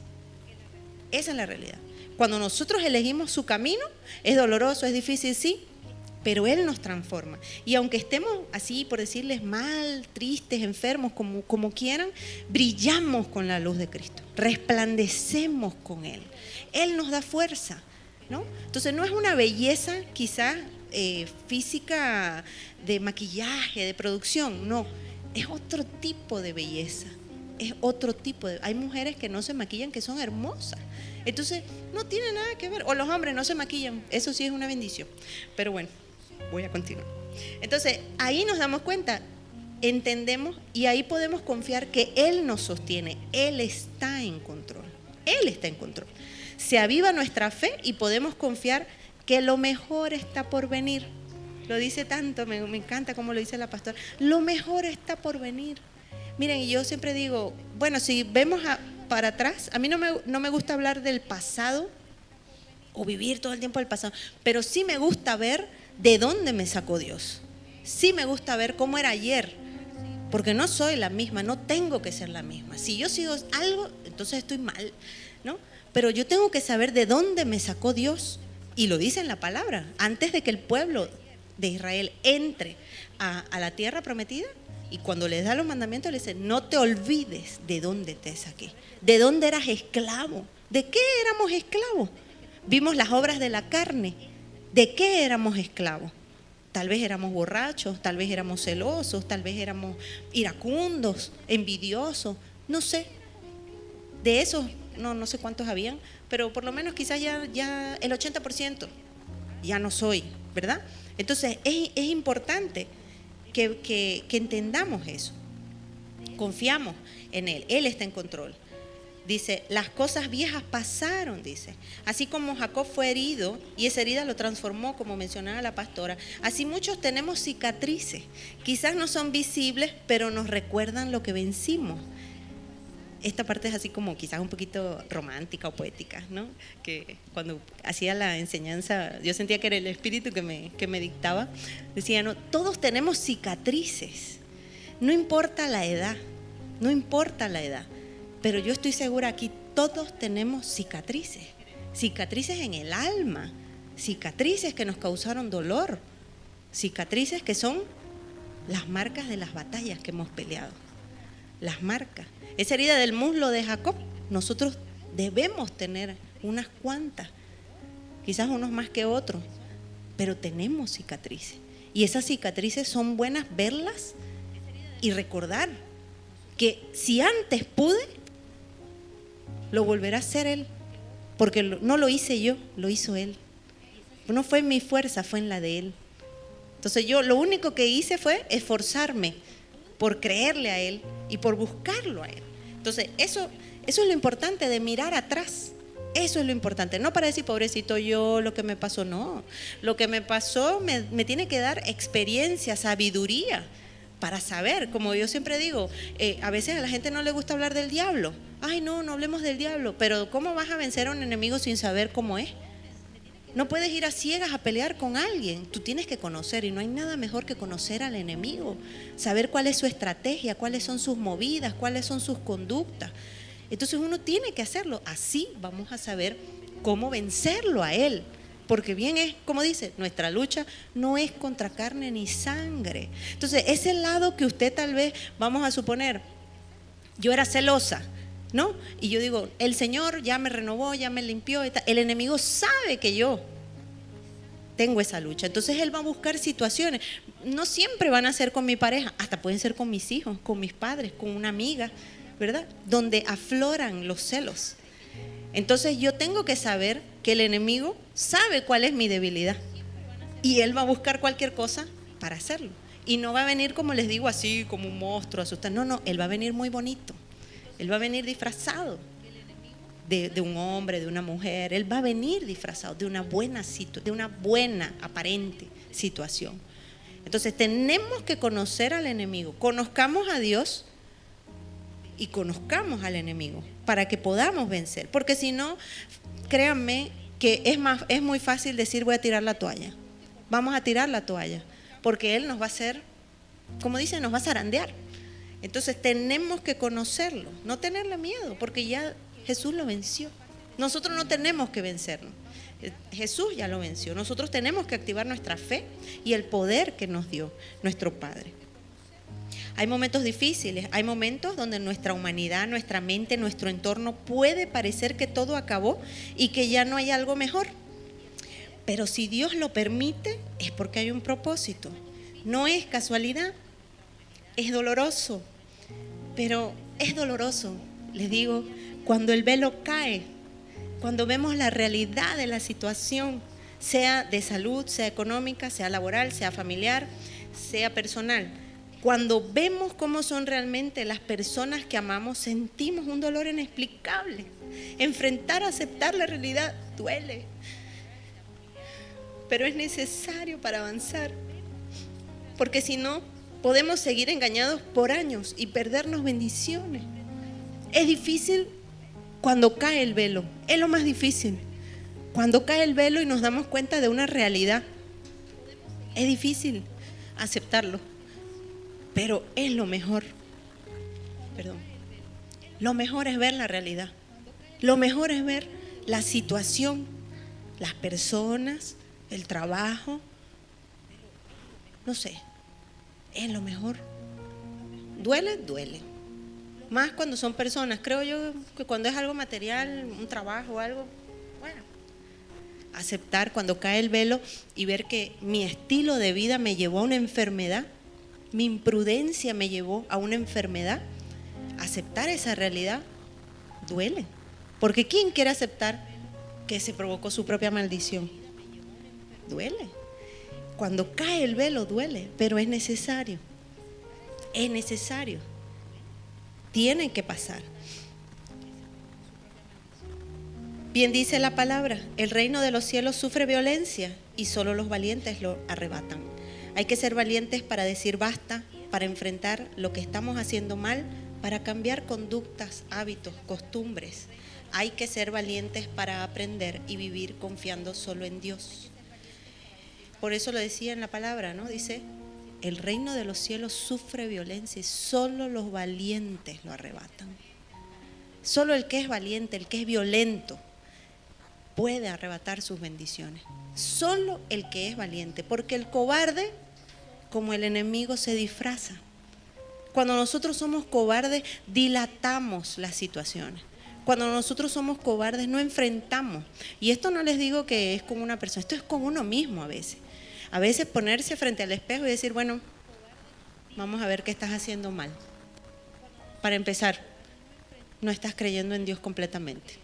Esa es la realidad. Cuando nosotros elegimos su camino, es doloroso, es difícil, sí, pero Él nos transforma. Y aunque estemos así, por decirles mal, tristes, enfermos, como quieran, brillamos con la luz de Cristo, resplandecemos con Él. Él nos da fuerza, ¿no? Entonces no es una belleza quizás física de maquillaje, de producción, no, es otro tipo de belleza. Es otro tipo de... Hay mujeres que no se maquillan, que son hermosas. Entonces, no tiene nada que ver. O los hombres no se maquillan. Eso sí es una bendición. Pero bueno, voy a continuar. Entonces, ahí nos damos cuenta, entendemos, y ahí podemos confiar que Él nos sostiene. Él está en control. Él está en control. Se aviva nuestra fe y podemos confiar que lo mejor está por venir. Lo dice tanto, me encanta como lo dice la pastora. Lo mejor está por venir. Miren, y yo siempre digo, bueno, si vemos para atrás, a mí no me gusta hablar del pasado o vivir todo el tiempo del pasado, pero sí me gusta ver de dónde me sacó Dios. Sí me gusta ver cómo era ayer, porque no soy la misma, no tengo que ser la misma. Si yo sigo algo, entonces estoy mal, ¿no? Pero yo tengo que saber de dónde me sacó Dios, y lo dice en la palabra, antes de que el pueblo de Israel entre a la tierra prometida. Y cuando les da los mandamientos, les dice, no te olvides de dónde te saqué, de dónde eras esclavo, de qué éramos esclavos. Vimos las obras de la carne, de qué éramos esclavos. Tal vez éramos borrachos, tal vez éramos celosos, tal vez éramos iracundos, envidiosos, no sé. De esos, no sé cuántos habían, pero por lo menos quizás ya el 80% ya no soy, ¿verdad? Entonces es importante que entendamos eso. Confiamos en Él, Él está en control. Dice, las cosas viejas pasaron, dice. Así como Jacob fue herido y esa herida lo transformó, como mencionaba la pastora, así muchos tenemos cicatrices. Quizás no son visibles, pero nos recuerdan lo que vencimos. Esta parte es así como quizás un poquito romántica o poética, ¿no? Que cuando hacía la enseñanza, yo sentía que era el Espíritu que me dictaba. Decía, no, todos tenemos cicatrices. No importa la edad, no importa la edad. Pero yo estoy segura aquí, todos tenemos cicatrices. Cicatrices en el alma. Cicatrices que nos causaron dolor. Cicatrices que son las marcas de las batallas que hemos peleado. Las marcas. Esa herida del muslo de Jacob, nosotros debemos tener unas cuantas, quizás unos más que otros, pero tenemos cicatrices. Y esas cicatrices son buenas verlas y recordar que si antes pude, lo volverá a hacer Él, porque no lo hice yo, lo hizo Él. No fue en mi fuerza, fue en la de Él. Entonces yo lo único que hice fue esforzarme por creerle a Él y por buscarlo a Él. Entonces eso es lo importante de mirar atrás. Eso es lo importante, no para decir pobrecito yo, lo que me pasó, no. Lo que me pasó me tiene que dar experiencia, sabiduría para saber, como yo siempre digo, a veces a la gente no le gusta hablar del diablo. Ay, no hablemos del diablo, pero ¿cómo vas a vencer a un enemigo sin saber cómo es? No puedes ir a ciegas a pelear con alguien, tú tienes que conocer, y no hay nada mejor que conocer al enemigo, saber cuál es su estrategia, cuáles son sus movidas, cuáles son sus conductas. Entonces uno tiene que hacerlo, así vamos a saber cómo vencerlo a él. Porque bien es, como dice, nuestra lucha no es contra carne ni sangre. Entonces ese lado que usted tal vez, vamos a suponer, yo era celosa, ¿no? Y yo digo, el Señor ya me renovó, ya me limpió. El enemigo sabe que yo tengo esa lucha. Entonces Él va a buscar situaciones. No siempre van a ser con mi pareja, hasta pueden ser con mis hijos, con mis padres, con una amiga, ¿verdad? Donde afloran los celos. Entonces yo tengo que saber que el enemigo sabe cuál es mi debilidad. Y Él va a buscar cualquier cosa para hacerlo. Y no va a venir, como les digo, así como un monstruo asustado. No, Él va a venir muy bonito. Él va a venir disfrazado de un hombre, de una mujer. Él va a venir disfrazado de una buena aparente situación. Entonces tenemos que conocer al enemigo. Conozcamos a Dios y conozcamos al enemigo para que podamos vencer. Porque si no, créanme que es muy fácil decir voy a tirar la toalla. Vamos a tirar la toalla. Porque Él nos va a hacer, como dicen, nos va a zarandear. Entonces tenemos que conocerlo, no tenerle miedo, porque ya Jesús lo venció. Nosotros no tenemos que vencernos. Jesús ya lo venció. Nosotros tenemos que activar nuestra fe y el poder que nos dio nuestro Padre. Hay momentos difíciles, hay momentos donde nuestra humanidad, nuestra mente, nuestro entorno puede parecer que todo acabó y que ya no hay algo mejor. Pero si Dios lo permite, es porque hay un propósito. No es casualidad, es doloroso. Pero es doloroso, les digo, cuando el velo cae, cuando vemos la realidad de la situación, sea de salud, sea económica, sea laboral, sea familiar, sea personal. Cuando vemos cómo son realmente las personas que amamos, sentimos un dolor inexplicable. Enfrentar, aceptar la realidad duele, pero es necesario para avanzar, porque si no, podemos seguir engañados por años y perdernos bendiciones. Es difícil cuando cae el velo, es lo más difícil. Cuando cae el velo y nos damos cuenta de una realidad, es difícil aceptarlo, pero es lo mejor. Lo mejor es ver la realidad. Lo mejor es ver la situación, las personas, el trabajo, no sé. Es lo mejor. Duele. Más cuando son personas. Creo yo que cuando es algo material, un trabajo o algo, bueno, aceptar cuando cae el velo y ver que mi estilo de vida me llevó a una enfermedad, mi imprudencia me llevó a una enfermedad. Aceptar esa realidad duele. Porque ¿quién quiere aceptar que se provocó su propia maldición? Duele. Cuando cae el velo duele, pero es necesario. Es necesario. Tienen que pasar. Bien dice la palabra, el reino de los cielos sufre violencia y solo los valientes lo arrebatan. Hay que ser valientes para decir basta, para enfrentar lo que estamos haciendo mal, para cambiar conductas, hábitos, costumbres. Hay que ser valientes para aprender y vivir confiando solo en Dios. Por eso lo decía en la palabra, ¿no? Dice, el reino de los cielos sufre violencia y solo los valientes lo arrebatan. Solo el que es valiente, el que es violento, puede arrebatar sus bendiciones. Solo el que es valiente, porque el cobarde, como el enemigo, se disfraza. Cuando nosotros somos cobardes, dilatamos las situaciones. Cuando nosotros somos cobardes, no enfrentamos. Y esto no les digo que es con una persona, esto es con uno mismo a veces. A veces ponerse frente al espejo y decir, bueno, vamos a ver qué estás haciendo mal. Para empezar, no estás creyendo en Dios completamente.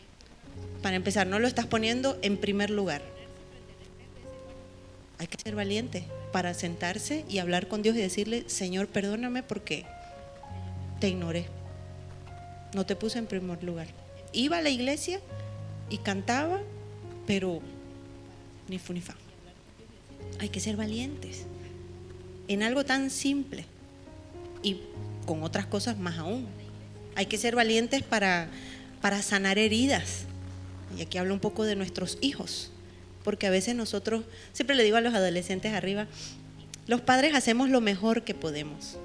Para empezar, no lo estás poniendo en primer lugar. Hay que ser valiente para sentarse y hablar con Dios y decirle: Señor, perdóname porque te ignoré, no te puse en primer lugar. Iba a la iglesia y cantaba, pero ni fu ni fa. Hay que ser valientes en algo tan simple y con otras cosas más aún. Hay que ser valientes para sanar heridas. Y aquí hablo un poco de nuestros hijos, porque a veces nosotros, siempre le digo a los adolescentes arriba, los padres hacemos lo mejor que podemos.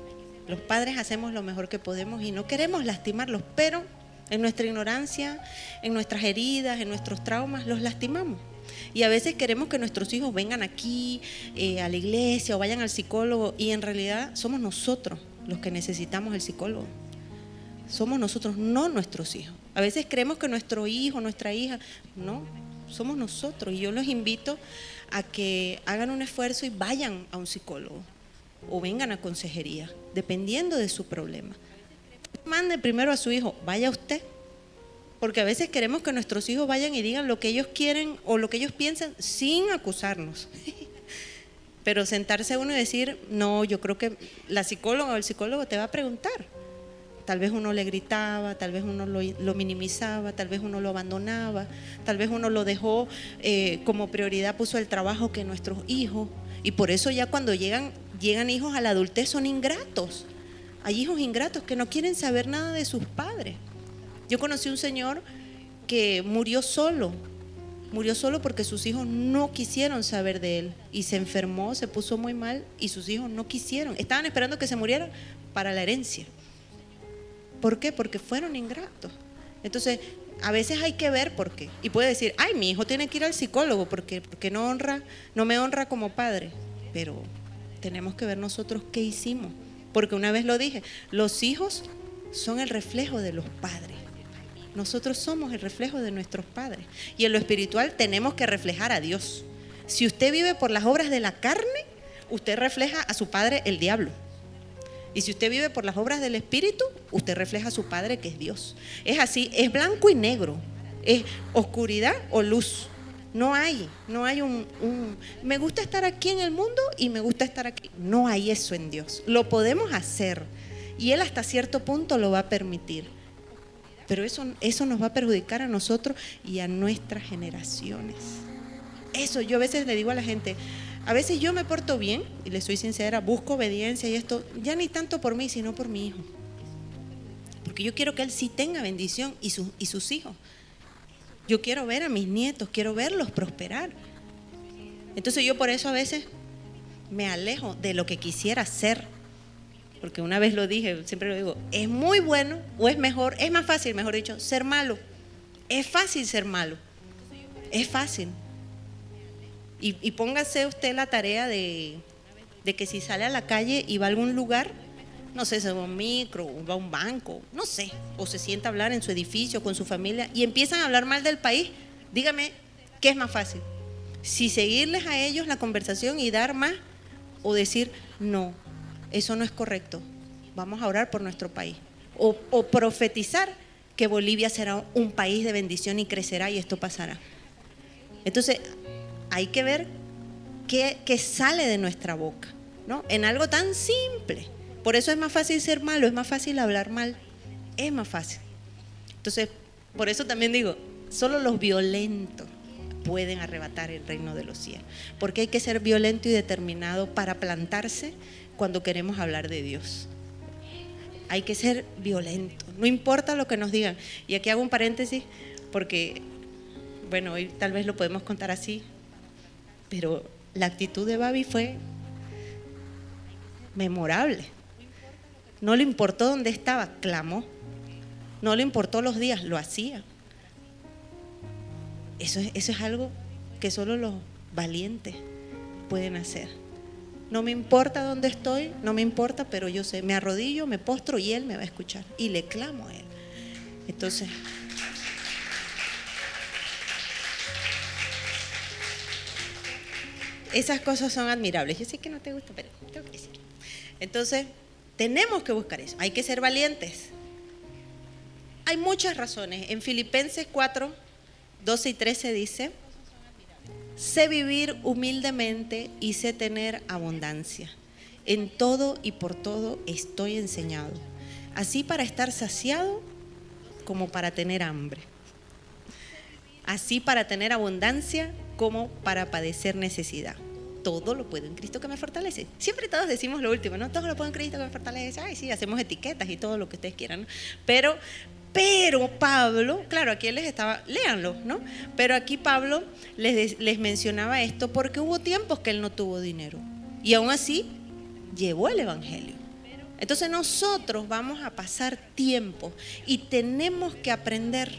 Los padres hacemos lo mejor que podemos y no queremos lastimarlos, pero en nuestra ignorancia, en nuestras heridas, en nuestros traumas, los lastimamos. Y a veces queremos que nuestros hijos vengan aquí a la iglesia o vayan al psicólogo, y en realidad somos nosotros los que necesitamos el psicólogo. Somos nosotros, no nuestros hijos. A veces creemos que nuestro hijo, nuestra hija, no, somos nosotros. Y yo los invito a que hagan un esfuerzo y vayan a un psicólogo o vengan a consejería, dependiendo de su problema. Mande primero a su hijo, vaya usted, porque a veces queremos que nuestros hijos vayan y digan lo que ellos quieren o lo que ellos piensan sin acusarnos. Pero sentarse uno y decir: no, yo creo que la psicóloga o el psicólogo te va a preguntar. Tal vez uno le gritaba, tal vez uno lo minimizaba, tal vez uno lo abandonaba, tal vez uno lo dejó como prioridad, puso el trabajo que nuestros hijos. Y por eso ya cuando llegan hijos a la adultez son ingratos. Hay hijos ingratos que no quieren saber nada de sus padres. Yo conocí un señor que murió solo porque sus hijos no quisieron saber de él y se enfermó, se puso muy mal y sus hijos no quisieron. Estaban esperando que se muriera para la herencia. ¿Por qué? Porque fueron ingratos. Entonces, a veces hay que ver por qué. Y puede decir: ay, mi hijo tiene que ir al psicólogo porque no me honra como padre. Pero tenemos que ver nosotros qué hicimos. Porque una vez lo dije, los hijos son el reflejo de los padres. Nosotros somos el reflejo de nuestros padres. Y en lo espiritual tenemos que reflejar a Dios. Si usted vive por las obras de la carne, usted refleja a su padre, el diablo. Y si usted vive por las obras del Espíritu, usted refleja a su Padre, que es Dios. Es así, es blanco y negro, es oscuridad o luz. No hay me gusta estar aquí en el mundo y me gusta estar aquí. No hay eso en Dios. Lo podemos hacer y Él hasta cierto punto lo va a permitir. Pero eso nos va a perjudicar a nosotros y a nuestras generaciones. Eso yo a veces le digo a la gente. A veces yo me porto bien, y le soy sincera, busco obediencia y esto, ya ni tanto por mí, sino por mi hijo. Porque yo quiero que él sí tenga bendición y sus hijos. Yo quiero ver a mis nietos, quiero verlos prosperar. Entonces yo por eso a veces me alejo de lo que quisiera ser. Porque una vez lo dije, siempre lo digo, es muy bueno o es mejor, es más fácil, mejor dicho, ser malo. Es fácil ser malo, es fácil. Y póngase usted la tarea de que si sale a la calle y va a algún lugar, no sé, se va a un micro, o va a un banco, no sé, o se sienta a hablar en su edificio con su familia y empiezan a hablar mal del país, dígame, ¿qué es más fácil? Si seguirles a ellos la conversación y dar más, o decir: no, eso no es correcto, vamos a orar por nuestro país, o profetizar que Bolivia será un país de bendición y crecerá y esto pasará. Entonces hay que ver qué sale de nuestra boca, ¿no? En algo tan simple. Por eso es más fácil ser malo, es más fácil hablar mal, es más fácil. Entonces, por eso también digo, solo los violentos pueden arrebatar el reino de los cielos. Porque hay que ser violento y determinado para plantarse cuando queremos hablar de Dios. Hay que ser violento, no importa lo que nos digan. Y aquí hago un paréntesis porque, bueno, hoy tal vez lo podemos contar así, pero la actitud de Babi fue memorable. No le importó dónde estaba, clamó. No le importó los días, lo hacía. Eso es algo que solo los valientes pueden hacer. No me importa dónde estoy, no me importa, pero yo sé, me arrodillo, me postro y Él me va a escuchar. Y le clamo a Él. Entonces, esas cosas son admirables. Yo sé que no te gusta, pero tengo que decir. Entonces, tenemos que buscar eso. Hay que ser valientes. hay muchas razones. En Filipenses 4, 12 y 13 dice: sé vivir humildemente y sé tener abundancia. En todo y por todo estoy enseñado, así para estar saciado como para tener hambre, así para tener abundancia como para padecer necesidad. Todo lo puedo en Cristo que me fortalece. Siempre todos decimos lo último, ¿no? Todo lo puedo en Cristo que me fortalece. Ay, sí, hacemos etiquetas y todo lo que ustedes quieran, ¿no? Pero Pablo, claro, aquí él les estaba, léanlo, ¿no? Pero aquí Pablo les mencionaba esto porque hubo tiempos que él no tuvo dinero y aún así llevó el evangelio. Entonces nosotros vamos a pasar tiempo y tenemos que aprender,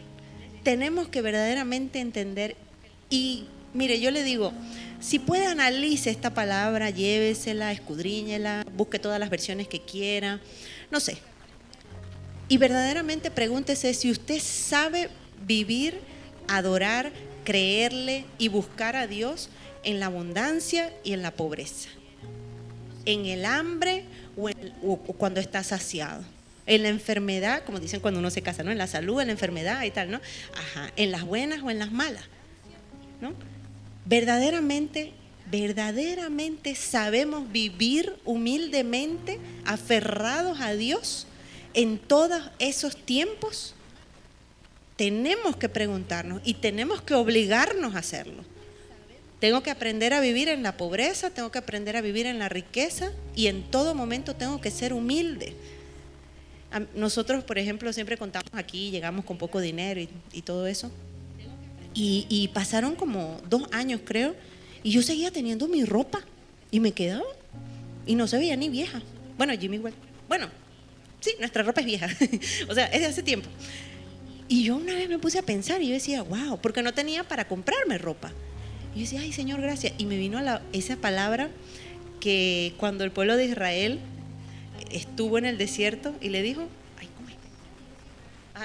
tenemos que verdaderamente entender. Y mire, yo le digo, si puede, analice esta palabra, llévesela, escudriñela, busque todas las versiones que quiera, no sé. Y verdaderamente pregúntese si usted sabe vivir, adorar, creerle y buscar a Dios en la abundancia y en la pobreza, en el hambre o cuando está saciado, en la enfermedad, como dicen cuando uno se casa, ¿no? En la salud, en la enfermedad y tal, ¿no? Ajá, en las buenas o en las malas, ¿no? Verdaderamente sabemos vivir humildemente, aferrados a Dios en todos esos tiempos. Tenemos que preguntarnos y tenemos que obligarnos a hacerlo. Tengo que aprender a vivir en la pobreza, tengo que aprender a vivir en la riqueza y en todo momento tengo que ser humilde. Nosotros, por ejemplo, siempre contamos aquí, llegamos con poco dinero y todo eso. Y pasaron como 2 años, creo, y yo seguía teniendo mi ropa y me quedaba y no se veía ni vieja. Bueno, Jimmy igual. Bueno, sí, nuestra ropa es vieja, o sea, es de hace tiempo. Y yo una vez me puse a pensar y yo decía, wow, porque no tenía para comprarme ropa. Y yo decía, ay, Señor, gracias. Y me vino esa palabra que cuando el pueblo de Israel estuvo en el desierto y le dijo, ay, ¿cómo es?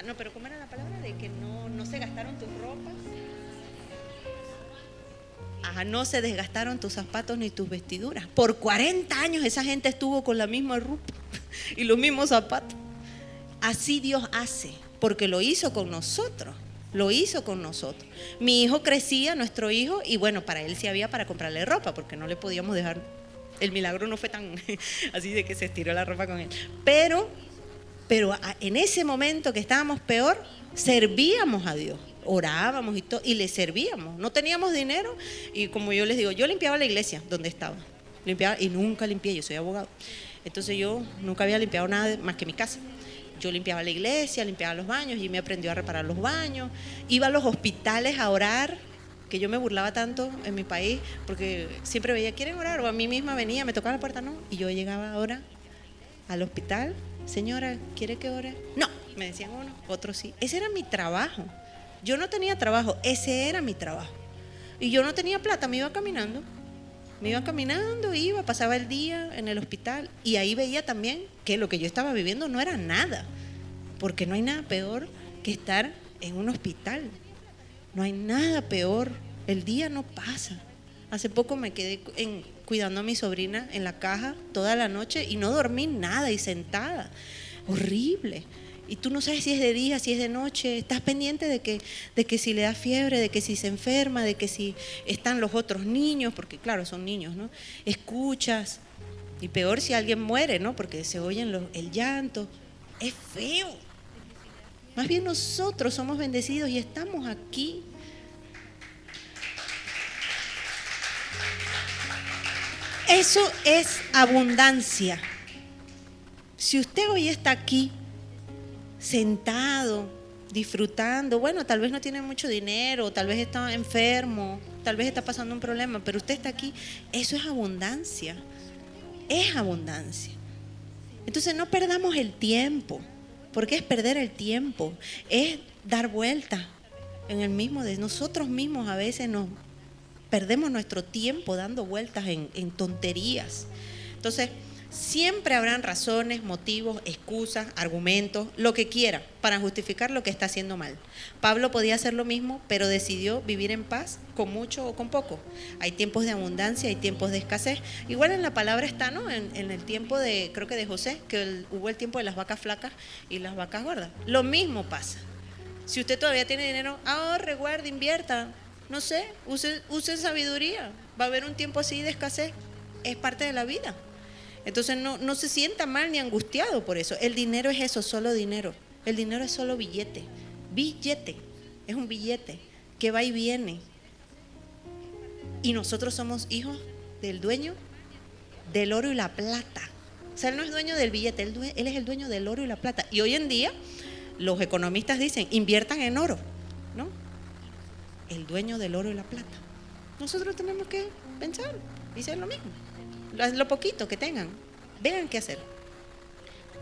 No, pero ¿cómo era la palabra? De que no se gastaron tus ropas. No se desgastaron tus zapatos ni tus vestiduras. Por 40 años esa gente estuvo con la misma ropa y los mismos zapatos. Así Dios hace, porque lo hizo con nosotros. Lo hizo con nosotros. Mi hijo crecía, nuestro hijo, y bueno, para él sí había para comprarle ropa, porque no le podíamos dejar. El milagro no fue tan así de que se estiró la ropa con él. Pero en ese momento que estábamos peor, servíamos a Dios. Orábamos y le servíamos. No teníamos dinero y como yo les digo, yo limpiaba la iglesia donde estaba. Limpiaba y nunca limpié, yo soy abogado. Entonces yo nunca había limpiado nada más que mi casa. Yo limpiaba la iglesia, limpiaba los baños y me aprendió a reparar los baños. Iba a los hospitales a orar, que yo me burlaba tanto en mi país, porque siempre veía, ¿quieren orar? O a mí misma venía, me tocaba la puerta, no. Y yo llegaba ahora al hospital, señora, ¿quiere que ore? No, me decían uno, otros sí. Ese era mi trabajo. Yo no tenía trabajo, ese era mi trabajo. Y yo no tenía plata, me iba caminando, pasaba el día en el hospital y ahí veía también que lo que yo estaba viviendo no era nada, porque no hay nada peor que estar en un hospital, no hay nada peor, el día no pasa. Hace poco me quedé cuidando a mi sobrina en la caja toda la noche y no dormí nada y sentada, horrible. Y tú no sabes si es de día, si es de noche, estás pendiente de que si le da fiebre, de que si se enferma, de que si están los otros niños, porque claro, son niños, ¿no? Escuchas, y peor si alguien muere, ¿no? Porque se oyen el llanto, es feo. Más bien nosotros somos bendecidos y estamos aquí. Eso es abundancia. Si usted hoy está aquí, sentado, disfrutando, bueno, tal vez no tiene mucho dinero, tal vez está enfermo, tal vez está pasando un problema, pero usted está aquí, eso es abundancia, es abundancia. Entonces no perdamos el tiempo, porque es perder el tiempo, es dar vueltas en el mismo de nosotros mismos. A veces nos perdemos nuestro tiempo dando vueltas en tonterías. Entonces, Siempre habrán razones, motivos, excusas, argumentos, lo que quiera para justificar lo que está haciendo mal. Pablo podía hacer lo mismo, pero decidió vivir en paz con mucho o con poco. Hay tiempos de abundancia, hay tiempos de escasez. Igual en la palabra está, ¿no? En el tiempo de, creo que de José, que hubo el tiempo de las vacas flacas y las vacas gordas. Lo mismo pasa. Si usted todavía tiene dinero, ahorre, guarde, invierta. No sé, use sabiduría. Va a haber un tiempo así de escasez. Es parte de la vida. Entonces no se sienta mal ni angustiado por eso. El dinero es eso, solo dinero. El dinero es solo billete. Billete. Es un billete que va y viene. Y nosotros somos hijos del dueño del oro y la plata. O sea, él no es dueño del billete, él es el dueño del oro y la plata. Y hoy en día los economistas dicen, inviertan en oro, ¿no? El dueño del oro y la plata. Nosotros tenemos que pensar y hacer lo mismo. Lo poquito que tengan, vean qué hacer.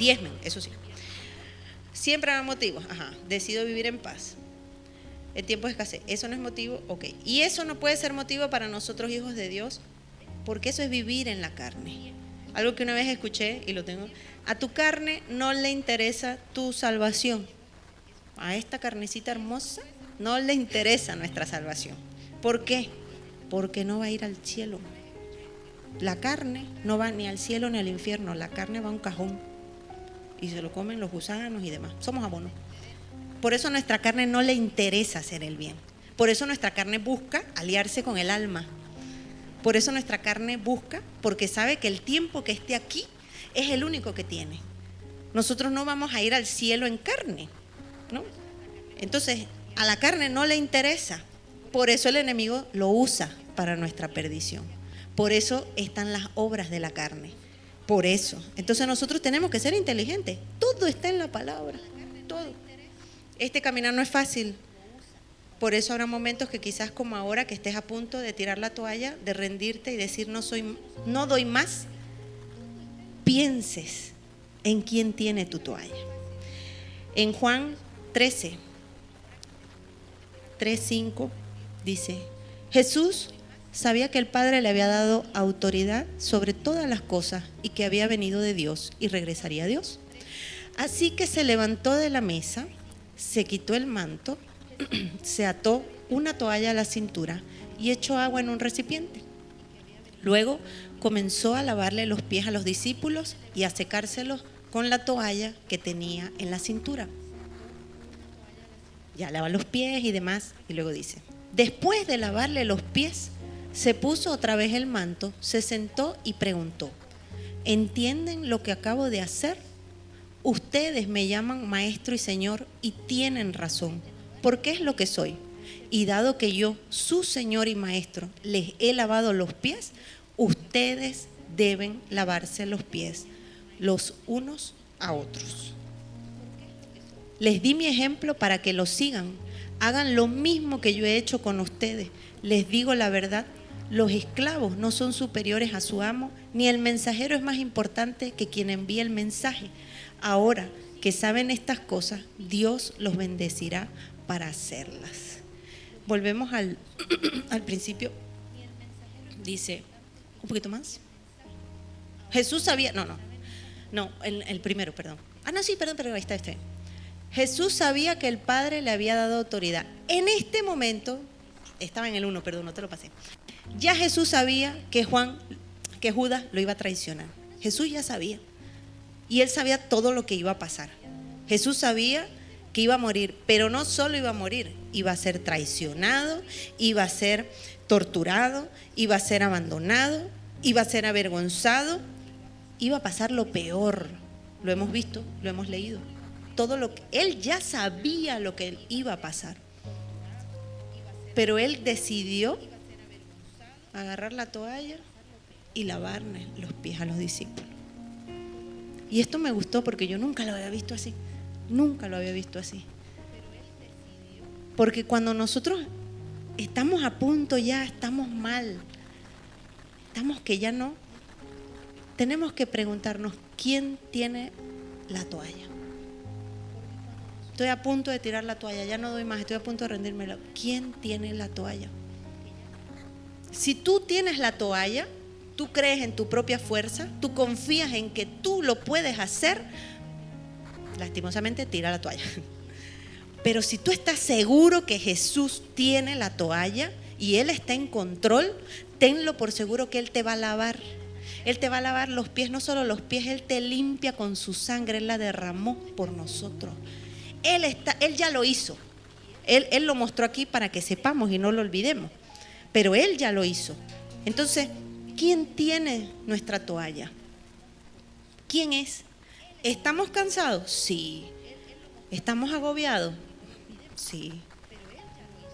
Diezmen, eso sí. Siempre habrá motivos. Decido vivir en paz. El tiempo de escasez, ¿eso no es motivo? Ok. Y eso no puede ser motivo para nosotros, hijos de Dios, porque eso es vivir en la carne. Algo que una vez escuché y lo tengo. A tu carne no le interesa tu salvación. A esta carnecita hermosa no le interesa nuestra salvación. ¿Por qué? Porque no va a ir al cielo. La carne no va ni al cielo ni al infierno, la carne va a un cajón y se lo comen los gusanos y demás. Somos abonos. Por eso a nuestra carne no le interesa hacer el bien. Por eso nuestra carne busca aliarse con el alma. Por eso nuestra carne busca, porque sabe que el tiempo que esté aquí es el único que tiene. Nosotros no vamos a ir al cielo en carne, ¿no? Entonces, a la carne no le interesa. Por eso el enemigo lo usa para nuestra perdición. Por eso están las obras de la carne. Por eso. Entonces nosotros tenemos que ser inteligentes. Todo está en la palabra. Todo. Este caminar no es fácil. Por eso habrá momentos que quizás como ahora que estés a punto de tirar la toalla, de rendirte y decir no doy más. Pienses en quién tiene tu toalla. En Juan 13, 3:5 dice, Jesús sabía que el Padre le había dado autoridad sobre todas las cosas y que había venido de Dios y regresaría a Dios. Así que se levantó de la mesa, se quitó el manto, se ató una toalla a la cintura y echó agua en un recipiente. Luego comenzó a lavarle los pies a los discípulos y a secárselos con la toalla que tenía en la cintura. Ya lava los pies y demás, y luego dice, después de lavarle los pies, se puso otra vez el manto, se sentó y preguntó, ¿entienden lo que acabo de hacer? Ustedes me llaman maestro y señor y tienen razón, porque es lo que soy. Y dado que yo, su señor y maestro, les he lavado los pies, ustedes deben lavarse los pies los unos a otros. Les di mi ejemplo para que lo sigan. Hagan lo mismo que yo he hecho con ustedes. Les digo la verdad, los esclavos no son superiores a su amo, ni el mensajero es más importante que quien envía el mensaje. Ahora que saben estas cosas, Dios los bendecirá para hacerlas. Volvemos al principio. Dice, un poquito más. Jesús sabía, el primero, perdón. Perdón, ahí está. Jesús sabía que el Padre le había dado autoridad. En este momento, estaba en el 1, perdón, no te lo pasé. Ya Jesús sabía que Judas lo iba a traicionar. Jesús ya sabía. Y él sabía todo lo que iba a pasar. Jesús sabía que iba a morir, pero no solo iba a morir, iba a ser traicionado, iba a ser torturado, iba a ser abandonado, iba a ser avergonzado, iba a pasar lo peor. Lo hemos visto, lo hemos leído. Todo lo que él ya sabía lo que iba a pasar. Pero él decidió agarrar la toalla y lavarle los pies a los discípulos. Y esto me gustó porque yo nunca lo había visto así. Nunca lo había visto así. Porque cuando nosotros estamos a punto ya, estamos mal, estamos que ya no, tenemos que preguntarnos quién tiene la toalla. Estoy a punto de tirar la toalla, ya no doy más, estoy a punto de rendirme. ¿Quién tiene la toalla? Si tú tienes la toalla, tú crees en tu propia fuerza, tú confías en que tú lo puedes hacer, lastimosamente tira la toalla. Pero si tú estás seguro que Jesús tiene la toalla y Él está en control, tenlo por seguro que Él te va a lavar. Él te va a lavar los pies, no solo los pies, Él te limpia con su sangre, Él la derramó por nosotros. Él ya lo hizo. Él lo mostró aquí para que sepamos y no lo olvidemos. Pero Él ya lo hizo. Entonces, ¿quién tiene nuestra toalla? ¿Quién es? ¿Estamos cansados? Sí. ¿Estamos agobiados? Sí.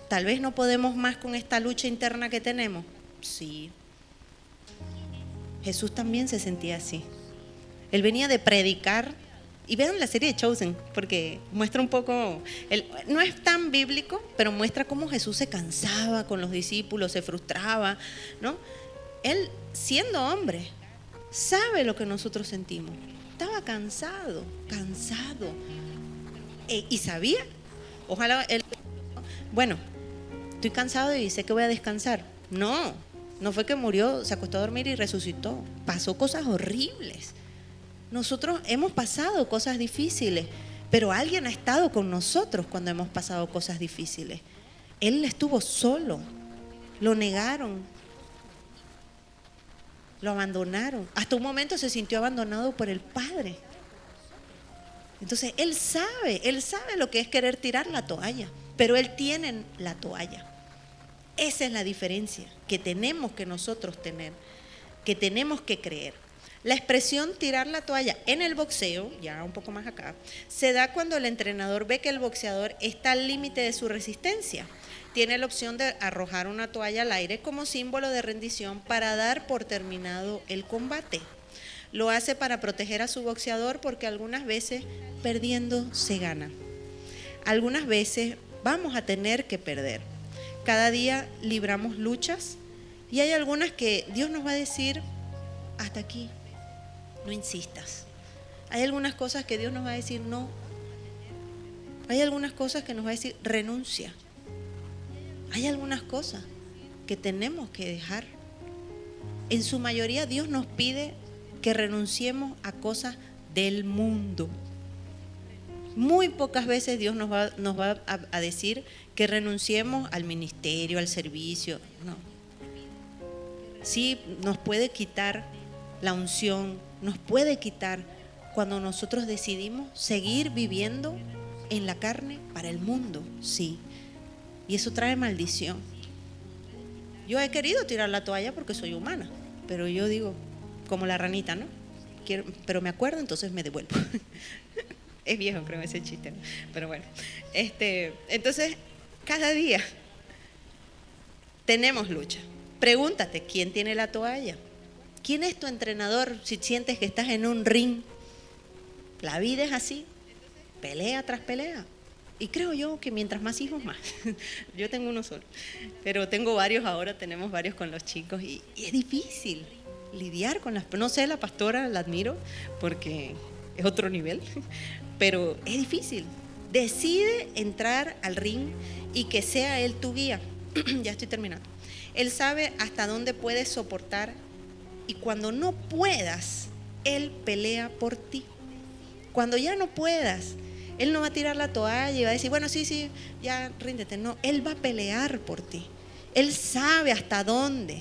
¿Tal vez no podemos más con esta lucha interna que tenemos? Sí. Jesús también se sentía así. Él venía de predicar. Y vean la serie de Chosen, porque muestra un poco, no es tan bíblico, pero muestra cómo Jesús se cansaba con los discípulos, se frustraba, ¿no? Él, siendo hombre, sabe lo que nosotros sentimos. Estaba cansado. Y sabía, ojalá él, bueno, estoy cansado y sé que voy a descansar. No fue que murió, se acostó a dormir y resucitó. Pasó cosas horribles. Nosotros hemos pasado cosas difíciles, pero alguien ha estado con nosotros cuando hemos pasado cosas difíciles. Él estuvo solo, lo negaron, lo abandonaron. Hasta un momento se sintió abandonado por el Padre. Entonces Él sabe lo que es querer tirar la toalla, pero Él tiene la toalla. Esa es la diferencia que tenemos que nosotros tener, que tenemos que creer. La expresión tirar la toalla en el boxeo, ya un poco más acá, se da cuando el entrenador ve que el boxeador está al límite de su resistencia. Tiene la opción de arrojar una toalla al aire como símbolo de rendición para dar por terminado el combate. Lo hace para proteger a su boxeador porque algunas veces perdiendo se gana. Algunas veces vamos a tener que perder. Cada día libramos luchas y hay algunas que Dios nos va a decir hasta aquí. No insistas. Hay algunas cosas que Dios nos va a decir no. Hay algunas cosas que nos va a decir renuncia. Hay algunas cosas que tenemos que dejar. En su mayoría Dios nos pide que renunciemos a cosas del mundo. Muy pocas veces Dios nos va a decir que renunciemos al ministerio, al servicio. No. Sí, nos puede quitar la unción, nos puede quitar cuando nosotros decidimos seguir viviendo en la carne para el mundo, sí. Y eso trae maldición. Yo he querido tirar la toalla porque soy humana, pero yo digo, como la ranita, ¿no? Pero me acuerdo, entonces me devuelvo. Es viejo, creo, ese chiste, ¿no? Pero bueno, entonces, cada día tenemos lucha. Pregúntate, ¿quién tiene la toalla? ¿Quién es tu entrenador si sientes que estás en un ring? La vida es así, pelea tras pelea. Y creo yo que mientras más hijos, más. Yo tengo uno solo, pero tengo varios ahora, tenemos varios con los chicos y es difícil lidiar con las... No sé, la pastora la admiro porque es otro nivel, pero es difícil. Decide entrar al ring y que sea Él tu guía. Ya estoy terminando. Él sabe hasta dónde puedes soportar y cuando no puedas, Él pelea por ti. Cuando ya no puedas, Él no va a tirar la toalla y va a decir, bueno, sí, ya ríndete. No, Él va a pelear por ti. Él sabe hasta dónde.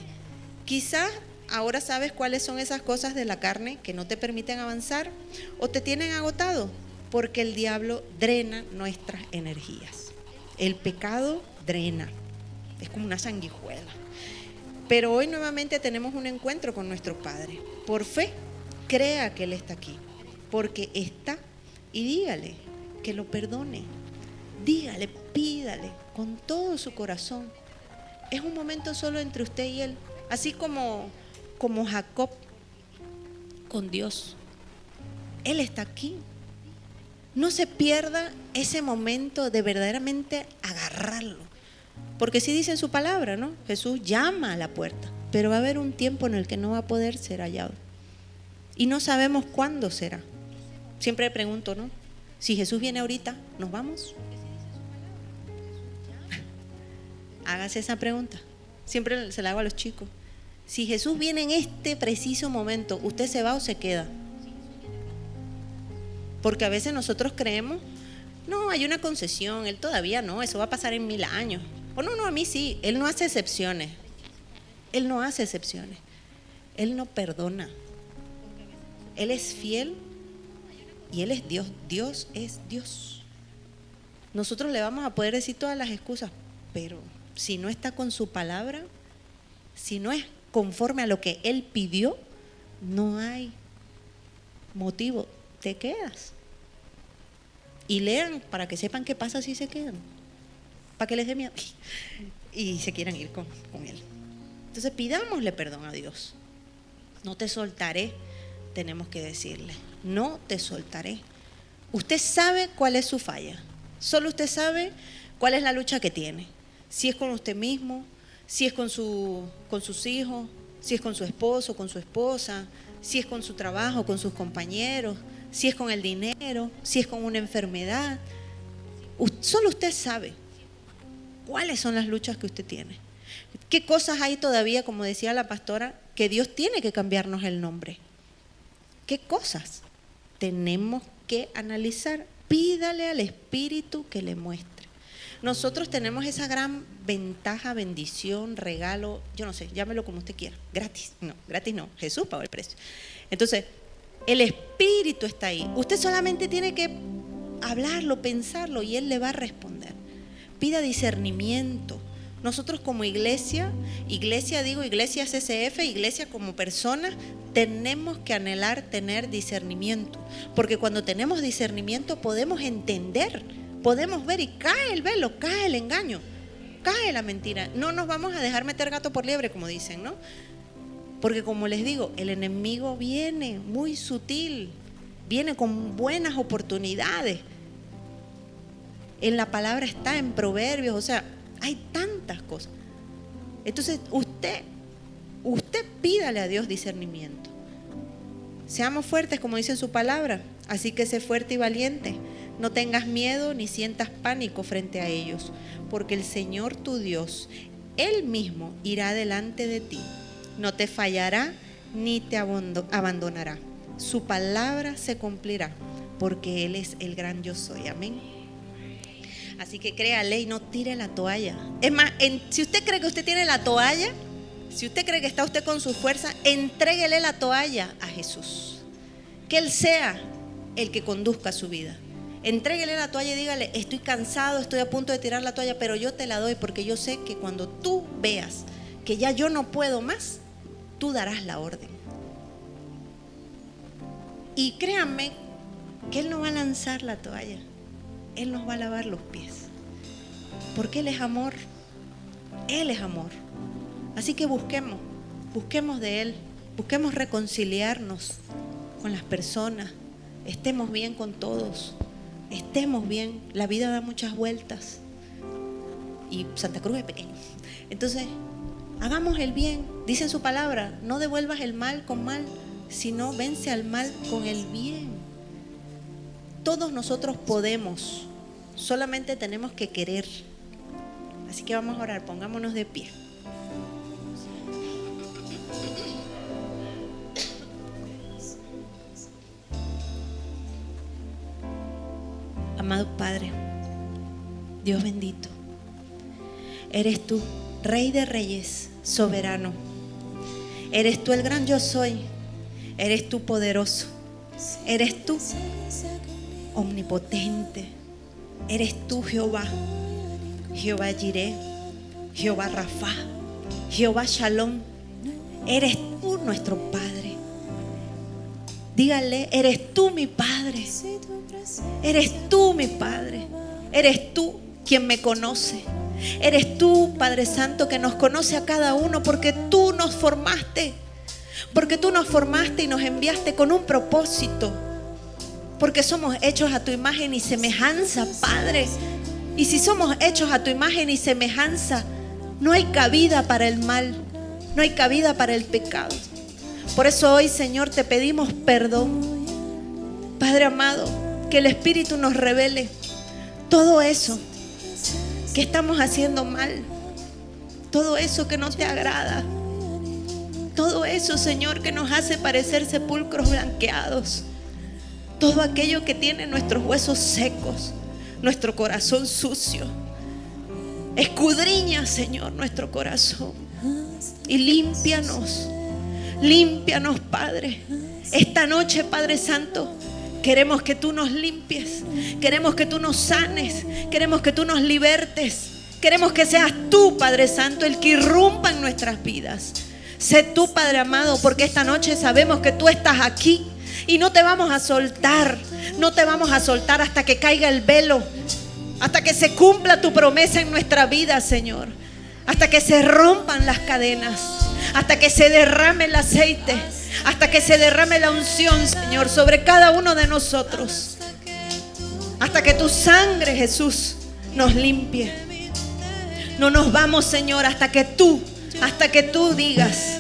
Quizás ahora sabes cuáles son esas cosas de la carne que no te permiten avanzar o te tienen agotado, porque el diablo drena nuestras energías. El pecado drena, es como una sanguijuela. Pero hoy nuevamente tenemos un encuentro con nuestro Padre. Por fe, crea que Él está aquí, porque está, y dígale que lo perdone. Dígale, pídale con todo su corazón. Es un momento solo entre usted y Él, así como Jacob con Dios. Él está aquí. No se pierda ese momento de verdaderamente agarrarlo. Porque sí dice en su palabra, ¿no? Jesús llama a la puerta, pero va a haber un tiempo en el que no va a poder ser hallado. Y no sabemos cuándo será. Siempre pregunto, ¿no? Si Jesús viene ahorita, ¿nos vamos? Hágase esa pregunta. Siempre se la hago a los chicos. Si Jesús viene en este preciso momento, ¿usted se va o se queda? Porque a veces nosotros creemos, no, hay una concesión, Él todavía no, eso va a pasar en 1000 años. O no, a mí sí. Él no hace excepciones. Él no hace excepciones. Él no perdona. Él es fiel y Él es Dios. Dios es Dios. Nosotros le vamos a poder decir todas las excusas, pero si no está con su palabra, si no es conforme a lo que Él pidió, no hay motivo. Te quedas. Y lean para que sepan qué pasa si se quedan. Para que les dé miedo y se quieran ir con Él. Entonces pidámosle perdón a Dios. No te soltaré, tenemos que decirle. No te soltaré. Usted sabe cuál es su falla. Solo usted sabe cuál es la lucha que tiene. Si es con usted mismo, si es con sus hijos, si es con su esposo, con su esposa, si es con su trabajo, con sus compañeros, si es con el dinero, si es con una enfermedad. Solo usted sabe cuáles son las luchas que usted tiene. ¿Qué cosas hay todavía, como decía la pastora, que Dios tiene que cambiarnos el nombre? ¿Qué cosas? Tenemos que analizar. Pídale al Espíritu que le muestre. Nosotros tenemos esa gran ventaja, bendición, regalo, yo no sé, llámelo como usted quiera. Gratis no, Jesús pagó el precio. Entonces, el Espíritu está ahí. Usted solamente tiene que hablarlo, pensarlo y Él le va a responder. Pida discernimiento. Nosotros como iglesia CCF, iglesia como personas, tenemos que anhelar tener discernimiento. Porque cuando tenemos discernimiento podemos entender, podemos ver y cae el velo, cae el engaño, cae la mentira. No nos vamos a dejar meter gato por liebre, como dicen, ¿no? Porque como les digo, el enemigo viene muy sutil, viene con buenas oportunidades. En la palabra está, en Proverbios, o sea, hay tantas cosas. Entonces usted pídale a Dios discernimiento. Seamos fuertes, como dice en su palabra. Así que sé fuerte y valiente. No tengas miedo ni sientas pánico frente a ellos, porque el Señor tu Dios, Él mismo irá delante de ti. No te fallará ni te abandonará. Su palabra se cumplirá, porque Él es el gran yo soy. Amén. Así que créale y no tire la toalla. Es más, si usted cree que usted tiene la toalla, si usted cree que está usted con su fuerza, entréguele la toalla a Jesús. Que Él sea el que conduzca su vida. Entréguele la toalla y dígale, estoy cansado, estoy a punto de tirar la toalla, pero yo te la doy porque yo sé que cuando tú veas que ya yo no puedo más, tú darás la orden. Y créanme que Él no va a lanzar la toalla. Él nos va a lavar los pies. Porque Él es amor. Él es amor. Así que busquemos de Él. Busquemos reconciliarnos con las personas. Estemos bien con todos. Estemos bien. La vida da muchas vueltas. Y Santa Cruz es pequeño. Entonces, hagamos el bien. Dice en su palabra, no devuelvas el mal con mal, sino vence al mal con el bien. Todos nosotros podemos, solamente tenemos que querer. Así que vamos a orar, pongámonos de pie. Amado Padre, Dios bendito, eres tú, Rey de Reyes, soberano. Eres tú el gran yo soy, eres tú poderoso, eres tú omnipotente, eres tú Jehová, Jehová Jireh, Jehová Rafa, Jehová Shalom, eres tú nuestro Padre. Dígale, eres tú mi Padre, eres tú mi Padre, eres tú quien me conoce, eres tú Padre Santo que nos conoce a cada uno porque tú nos formaste y nos enviaste con un propósito. Porque somos hechos a tu imagen y semejanza, Padre. Y si somos hechos a tu imagen y semejanza, no hay cabida para el mal, no hay cabida para el pecado. Por eso hoy, Señor, te pedimos perdón. Padre amado, que el Espíritu nos revele todo eso que estamos haciendo mal, todo eso que no te agrada. Todo eso, Señor, que nos hace parecer sepulcros blanqueados. Todo aquello que tiene nuestros huesos secos, nuestro corazón sucio. Escudriña, Señor, nuestro corazón y límpianos. Límpianos, Padre. Esta noche, Padre Santo, queremos que tú nos limpies. Queremos que tú nos sanes. Queremos que tú nos libertes. Queremos que seas tú, Padre Santo, el que irrumpa en nuestras vidas. Sé tú, Padre amado, porque esta noche sabemos que tú estás aquí y no te vamos a soltar. No te vamos a soltar hasta que caiga el velo, hasta que se cumpla tu promesa en nuestra vida, Señor. Hasta que se rompan las cadenas, hasta que se derrame el aceite, hasta que se derrame la unción, Señor, sobre cada uno de nosotros. Hasta que tu sangre, Jesús, nos limpie. No nos vamos, Señor, hasta que tú digas,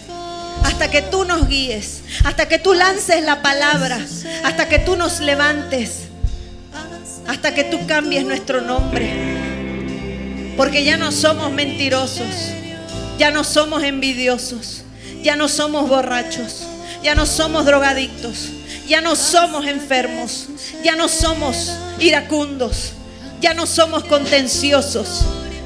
hasta que tú nos guíes, hasta que tú lances la palabra, hasta que tú nos levantes, hasta que tú cambies nuestro nombre. Porque ya no somos mentirosos, ya no somos envidiosos, ya no somos borrachos, ya no somos drogadictos, ya no somos enfermos, ya no somos iracundos, ya no somos contenciosos,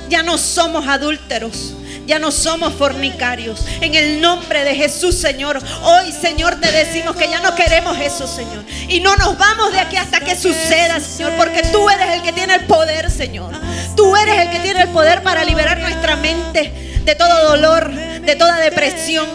ya no somos adúlteros, ya no somos fornicarios. En el nombre de Jesús, Señor, hoy, Señor, te decimos que ya no queremos eso, Señor. Y no nos vamos de aquí hasta que suceda, Señor, porque tú eres el que tiene el poder, Señor. Tú eres el que tiene el poder para liberar nuestra mente de todo dolor, de toda depresión,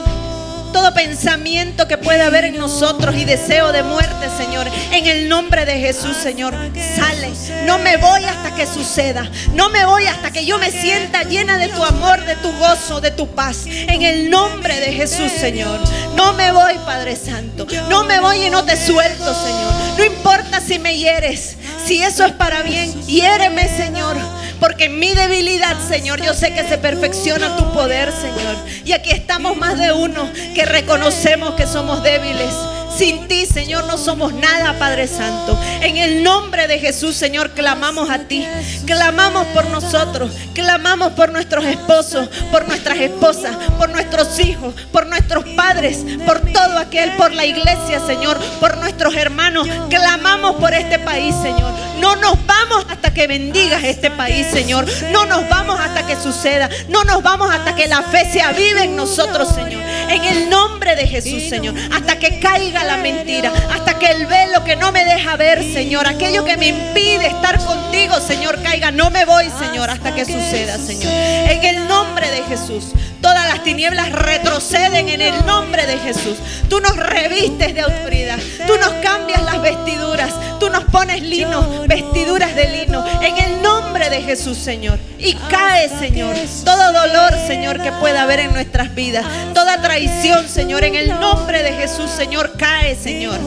todo pensamiento que pueda haber en nosotros y deseo de muerte, Señor. En el nombre de Jesús, Señor, sale. No me voy hasta que suceda. No me voy hasta que yo me sienta llena de tu amor, de tu gozo, de tu paz. En el nombre de Jesús, Señor. No me voy, Padre Santo. No me voy y no te suelto, Señor. No importa si me hieres. Si eso es para bien, hiéreme, Señor. Porque en mi debilidad, Señor, yo sé que se perfecciona tu poder, Señor. Y aquí estamos más de uno que reconocemos que somos débiles. Sin ti, Señor, no somos nada, Padre Santo. En el nombre de Jesús, Señor, clamamos a ti. Clamamos por nosotros. Clamamos por nuestros esposos, por nuestras esposas, por nuestros hijos, por nuestros padres, por todo aquel, por la iglesia, Señor, por nuestros hermanos. Clamamos por este país, Señor. No nos vamos hasta que bendigas este país, Señor. No nos vamos hasta que suceda. No nos vamos hasta que la fe se avive en nosotros, Señor. En el nombre de Jesús, Señor. Hasta que caiga la mentira, hasta que el velo que no me deja ver, Señor, aquello que me impide estar contigo, Señor, caiga. No me voy, Señor, hasta que suceda, Señor. En el nombre de Jesús. Todas las tinieblas retroceden en el nombre de Jesús. Tú nos revistes de autoridad. Tú nos cambias las vestiduras. Tú nos pones lino, vestiduras de lino. En el nombre de Jesús, Señor. Y cae, Señor, todo dolor, Señor, que pueda haber en nuestras vidas. Toda traición, Señor, en el nombre de Jesús, Señor, cae, Señor.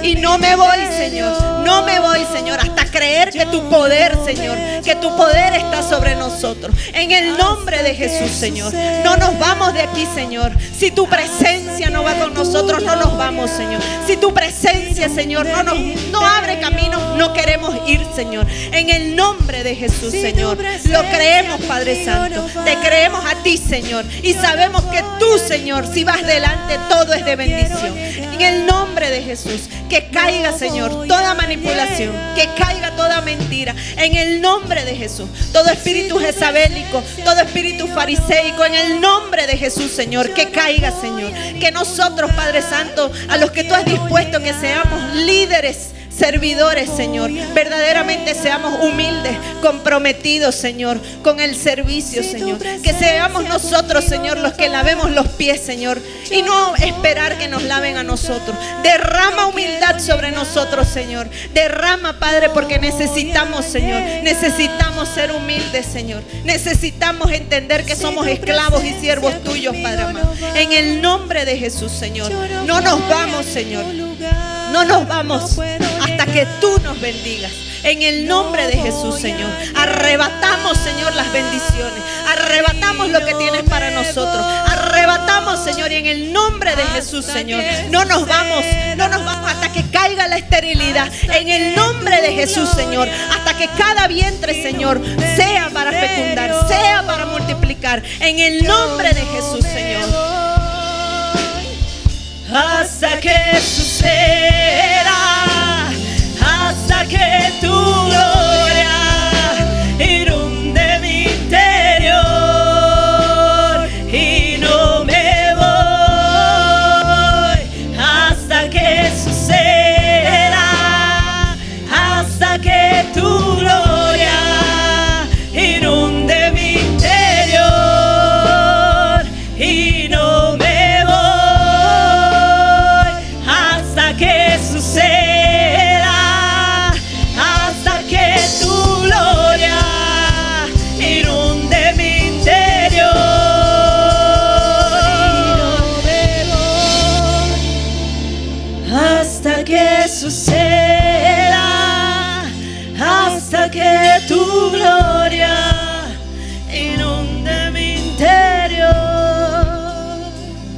Y no me voy, Señor. No me voy, Señor, hasta creer que tu poder, Señor, que tu poder está sobre nosotros. En el nombre de Jesús, Señor. No nos vamos de aquí, Señor. Si tu presencia no va con nosotros, no nos vamos, Señor. Si tu presencia, Señor, no abre caminos, no queremos ir, Señor. En el nombre de Jesús, Señor. Lo creemos, Padre Santo. Te creemos a ti, Señor. Y sabemos que tú, Señor, si vas delante, todo es de bendición. En el nombre de Jesús. Que caiga, Señor, toda manipulación, que caiga toda mentira, en el nombre de Jesús. Todo espíritu jezabélico, todo espíritu fariseico, en el nombre de Jesús, Señor, que caiga, Señor. Que nosotros, Padre Santo, a los que tú has dispuesto que seamos líderes, servidores, Señor, verdaderamente seamos humildes, comprometidos, Señor, con el servicio, Señor. Que seamos nosotros, Señor, los que lavemos los pies, Señor, y no esperar que nos laven a nosotros. Derrama humildad sobre nosotros, Señor. Derrama, Padre, porque necesitamos, Señor. Necesitamos ser humildes, Señor. Necesitamos entender que somos esclavos y siervos tuyos, Padre amado. En el nombre de Jesús, Señor. No nos vamos, Señor. No nos vamos hasta que tú nos bendigas. En el nombre de Jesús, Señor. Arrebatamos, Señor, las bendiciones. Arrebatamos lo que tienes para nosotros. Arrebatamos, Señor, y en el nombre de Jesús, Señor. No nos vamos hasta que caiga la esterilidad. En el nombre de Jesús, Señor. Hasta que cada vientre, Señor, sea para fecundar, sea para multiplicar. En el nombre de Jesús, Señor. hasta que suceda, hasta que tu gloria inunde mi interior y no me voy, hasta que suceda, hasta que tu gloria inunde mi interior y no me voy, hasta que suceda, hasta que tu gloria inunde mi interior y no me voy, hasta que suceda, hasta que tu gloria inunde mi interior.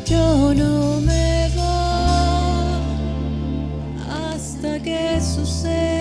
Yo no me voy hasta que suceda.